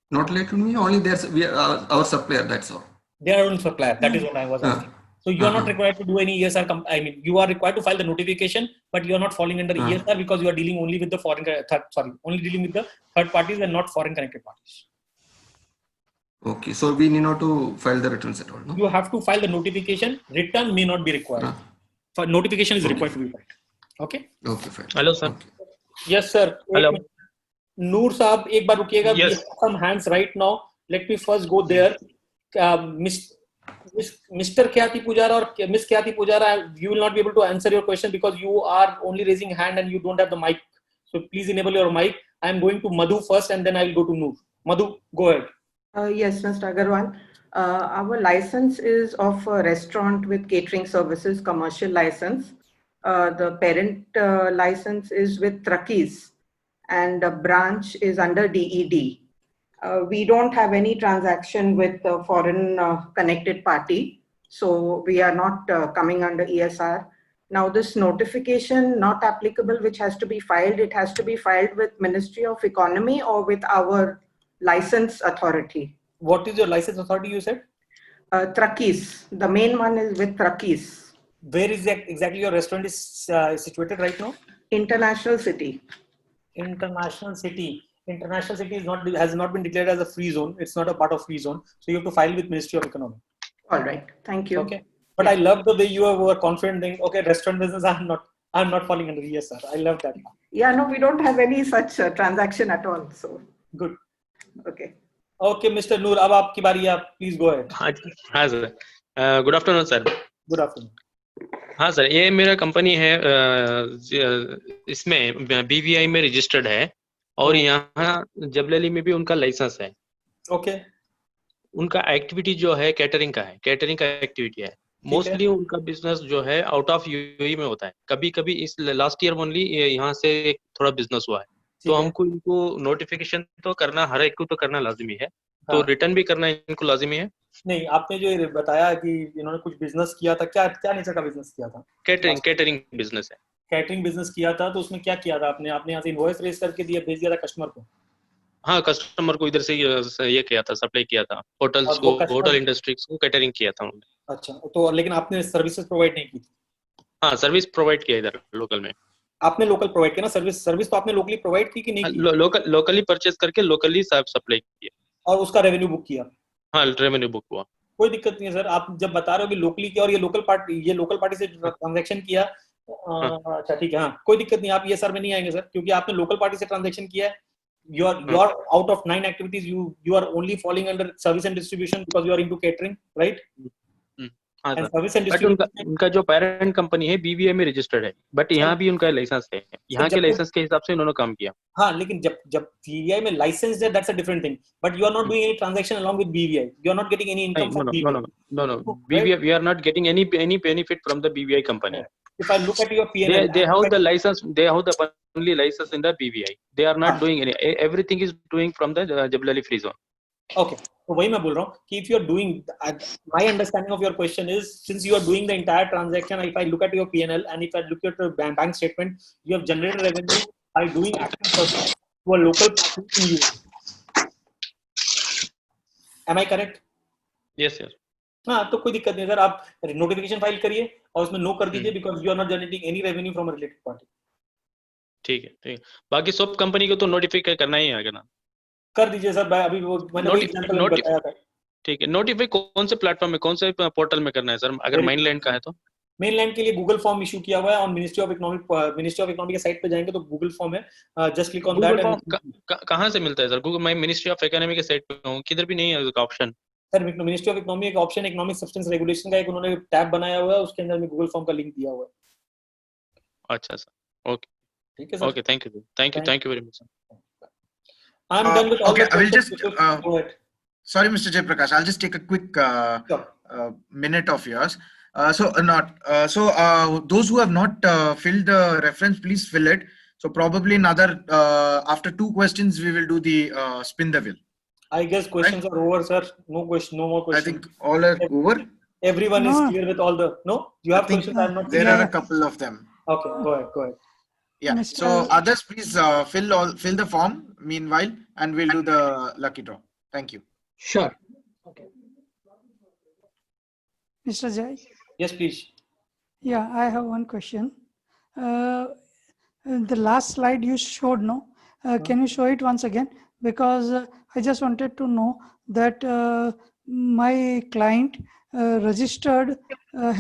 Not related to me. Only we are our supplier. That's all. They are own supplier. That is what I was asking. So you are not required to do any ESR. I mean, you are required to file the notification, but you are not falling under ESR because you are dealing only with the only dealing with the third parties and not foreign connected parties. Okay, so we need not to file the returns at all. No? You have to file the notification. Return may not be required. Notification is required to be filed. Okay. Okay, fine. Hello, sir. Yes, sir. Hello. Noor Saab, ek baar rukiega. Yes. We have some hands right now. Let me first go there. Mr. Khyati Pujara or Miss Khyati Pujara, you will not be able to answer your question because you are only raising hand and you don't have the mic. So please enable your mic. I am going to Madhu first and then I will go to Noor. Madhu, go ahead. Yes, Mr. Agarwal. Our license is of a restaurant with catering services, commercial license. The parent license is with Truckies and the branch is under DED. We don't have any transaction with a foreign connected party. So we are not coming under ESR. Now this notification not applicable, which has to be filed, it has to be filed with Ministry of Economy or with our license authority. What is your license authority you said? Truckies. The main one is with Truckies. Where is exactly your restaurant is situated right now? International City. International City. International City has not been declared as a free zone. It's not a part of free zone. So you have to file with Ministry of Economy. All right. Thank you. Okay. But I love the way you were confident saying, okay, restaurant business, I'm not falling under ESR. I love that. Yeah, no, we don't have any such transaction at all. So good. Okay. Okay, Mr. Noor, अब आपकी बारी है. Please go ahead. हाँ sir. Good afternoon, sir. Good afternoon. हाँ sir, ये मेरा company है, इसमें BVI में रजिस्टर्ड है और यहाँ जबलली में भी उनका लाइसेंस है. ओके. उनका एक्टिविटी जो है कैटरिंग का है, कैटरिंग का एक्टिविटी है. मोस्टली उनका बिजनेस जो है आउट ऑफ यूएई में होता है. कभी कभी इस लास्ट ईयर ओनली यहाँ से थोड़ा बिजनेस हुआ है. तो हमको इनको नोटिफिकेशन तो करना, हर एक को तो करना लाजमी है. तो रिटर्न भी करना इनको लाजमी है. नहीं, आपने जो बताया कि इन्होंने कुछ बिजनेस किया था, क्या नेचर का बिजनेस किया था? कैटरिंग बिजनेस है. कैटरिंग बिजनेस किया था, तो उसमें क्या किया था आपने? यहाँ से इनवॉइस रेज करके भेज दिया था कस्टमर को? हाँ, कस्टमर को इधर से ये किया था, सप्लाई किया था, होटल्स को, होटल इंडस्ट्रीज को कैटरिंग किया था उन्होंने। अच्छा, तो लेकिन आपने सर्विसेज प्रोवाइड नहीं की थी? हाँ, सर्विस प्रोवाइड किया इधर लोकल में। आपने लोकल प्रोवाइड किया ना सर्विस? सर्विस तो आपने लोकली प्रोवाइड की कि नहीं की? लोकली परचेज करके लोकली सप्लाई किया और उसका रेवेन्यू बुक किया? हाँ, रेवेन्यू बुक हुआ। कोई दिक्कत नहीं है सर। आप जब बता रहे हो कि लोकली किया और ये लोकल पार्टी से ट्रांजैक्शन किया, अच्छा ठीक है, हाँ कोई दिक्कत नहीं, आप ये सर में नहीं आएंगे सर, क्योंकि आपने लोकल पार्टी से ट्रांजैक्शन किया है। You are out of 9 activities, you are only falling under service and distribution because you are into catering, right? हाँ And sir, service and but distribution उनका जो पेरेंट कंपनी है BVI में registered है, but यहाँ भी उनका लाइसेंस है, यहाँ के लाइसेंस के हिसाब से उन्होंने काम किया। हाँ, लेकिन जब BVI में लाइसेंस है, that's a different thing, but you are not doing any transaction along with BVI, you are not getting any income from BVI. No, BVI, we are not getting any benefit from the BVI company. If I look at your P&L, they have the license, they have the only license in the BVI, they are not doing any, everything is doing from the Jebel Ali free zone. Okay, तो वही मैं बोल रहा हूँ कि if you are doing, my understanding of your question is, since you are doing the entire transaction, if I look at your P&L and if I look at your bank statement, you have generated revenue by doing active purchase to a local party in UAE. Am I correct? Yes, sir. हाँ, तो कोई दिक्कत नहीं sir, आप notification file करिए और उसमें no कर दीजिए because you are not generating any revenue from related party. ठीक है। बाकी सब कंपनी को तो नोटिफाई करना ही है ना? कर दीजिए सर, अभी वो मैंने वही एग्जांपल बताया था। ठीक है, नोटिफाई कौन से प्लेटफॉर्म में, कौन से पोर्टल में करना है सर? अगर मेनलैंड का है तो मेनलैंड के लिए गूगल फॉर्म इशू किया हुआ है और मिनिस्ट्री ऑफ इकोनॉमी के साइट पे जाएंगे तो गूगल फॉर्म है, जस्ट क्लिक ऑन दैट। कहाँ से मिलता है सर? गूगल, मैं मिनिस्ट्री ऑफ इकोनॉमी के साइट पे हूँ, किधर भी नहीं है उसका option. Sir ministry of economy एक ऑप्शन इकोनॉमिक सब्सटेंस रेगुलेशन का एक उन्होंने टैब बनाया हुआ है, उसके अंदर में गूगल फॉर्म का लिंक दिया हुआ है। अच्छा सर, ओके ठीक है sir, okay, thank you very much sir. I'm done with all okay, the I will just go ahead. Sorry Mr. Jayprakash, I'll just take a quick minute of yours. Those who have not filled the reference, please fill it. So probably another after 2 questions we will do the spin the wheel. I guess questions are over, sir. No more questions. I think all are over. Everyone is clear with all the. No, you have questions. I'm not. There are a couple of them. Okay, go ahead. Yeah. So others, please fill the form meanwhile, and we'll do the lucky draw. Thank you. Sure. Okay. Mr. Jai? Yes, please. Yeah, I have one question. The last slide you showed, no? Can you show it once again? Because I just wanted to know that my client registered,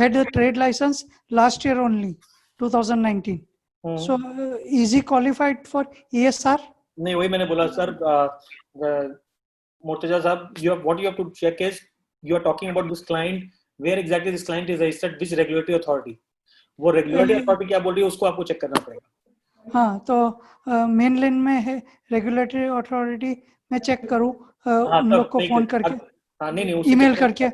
had a trade license last year only, 2019. So is he qualified for ESR? नहीं, वही मैंने बोला sir, Murtaza साहब, what you have to check is you are talking about this client, where exactly this client is registered, which regulatory authority. वो regulatory authority क्या बोल रही है उसको आपको चेक करना पड़ेगा। हाँ, तो मेनलैंड में है रेगुलेटरी अथॉरिटी, मैं चेक करूँ उन लोग को फोन करके? हाँ, नहीं, ईमेल करके?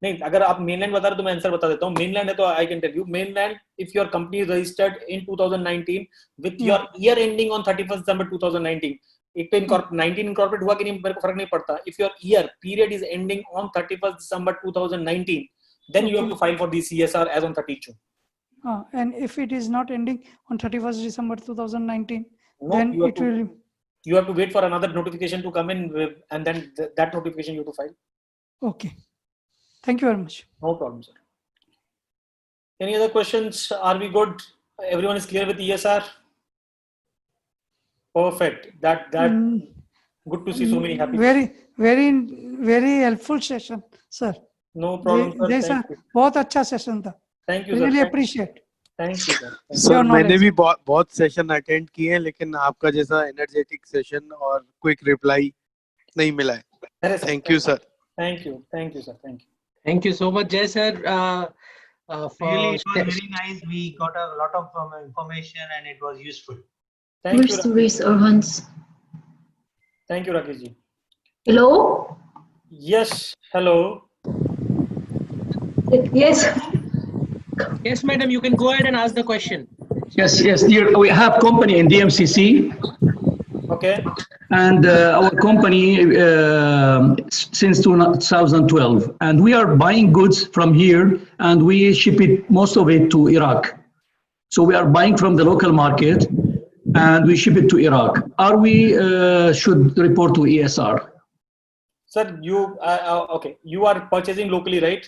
नहीं, अगर आप मेनलैंड बता रहे तो मैं आंसर बता देता हूँ। मेनलैंड है तो I can tell you, mainland if your company is registered in 2019 with your year ending on 31 December 2019, एक तो 19 इनकॉर्पोरेट हुआ कि नहीं मेरे को फर्क नहीं पड़ता, if your year period is ending on 31 December 2019 then you have to file for the CSR as on 30 June. And if it is not ending on 31st December 2019, no, then you have to wait for another notification to come in and then that notification you have to file. Okay. Thank you very much. No problem, sir. Any other questions? Are we good? Everyone is clear with ESR? Perfect. That good to see so many happy. Very helpful session, sir. No problem, sir. बहुत अच्छा session था. Thank you, really sir. appreciate. Thank you, sir. Sir मैंने भी बहुत session attend किए हैं, लेकिन आपका जैसा एनर्जेटिक सेशन और क्विक रिप्लाई नहीं मिला है. Thank you sir. Thank you, sir. Thank you. Thank you so much, Jay sir. Really, it was very nice. We got a lot of information and it was useful. Thank you. To raise our hands. Thank you, Rakesh ji. Hello? Yes, hello. Yes. Yes, madam, you can go ahead and ask the question. Yes. Here we have company in DMCC. Okay. And our company since 2012, and we are buying goods from here, and we ship it, most of it, to Iraq. So we are buying from the local market, and we ship it to Iraq. Are we should report to ESR? Sir, okay, you are purchasing locally, right?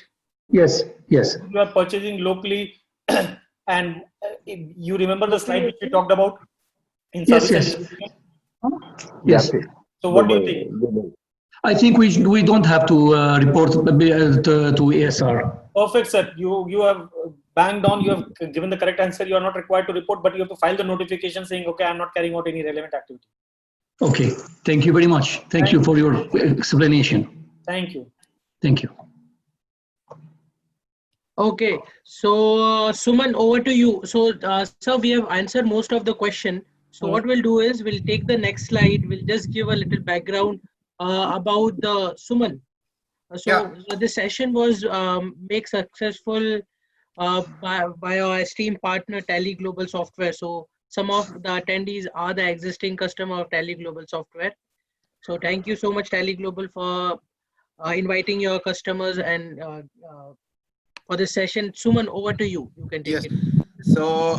Yes, yes. You are purchasing locally, and you remember the slide which we talked about in Yes, service yes. and distribution? Yes. So what do you think? I think we don't have to report to ESR. Perfect, sir. You have banged on. You have given the correct answer. You are not required to report, but you have to file the notification saying, okay, I'm not carrying out any relevant activity. Okay. Thank you very much. Thank you for your explanation. Thank you. Thank you. Okay, so Suman, over to you. So, sir, we have answered most of the question. So what we'll do is we'll take the next slide. We'll just give a little background about the Suman. So this session was made successful by our esteemed partner Tally Global Software. So some of the attendees are the existing customer of Tally Global Software. So thank you so much, Tally Global, for inviting your customers and for this session. Suman, over to you. You can take it. So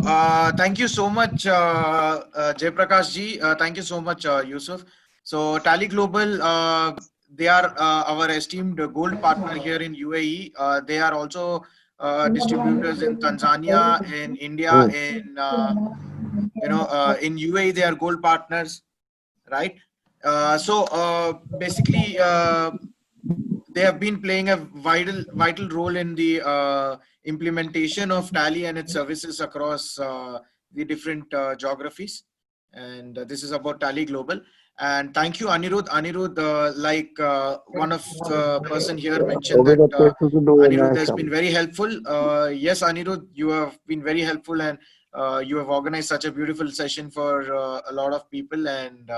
thank you so much, Jaiprakash ji. Thank you so much, Yusuf. So Tally Global, they are our esteemed gold partner here in UAE. They are also distributors in Tanzania, in India, in in UAE. They are gold partners, right? So basically, they have been playing a vital role in the implementation of Tally and its services across the different geographies. And this is about Tally Global. And thank you, Anirudh. Anirudh, like one of the person here mentioned that Anirudh has been very helpful. Yes, Anirudh, you have been very helpful, and you have organized such a beautiful session for a lot of people, and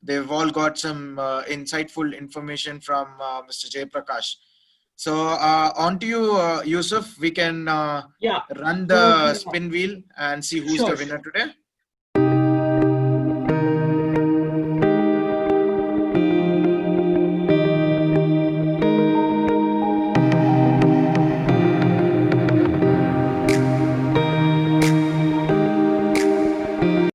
they've all got some insightful information from Mr. Jaiprakash. So on to you, Yusuf. We can run the spin wheel and see who's the winner today.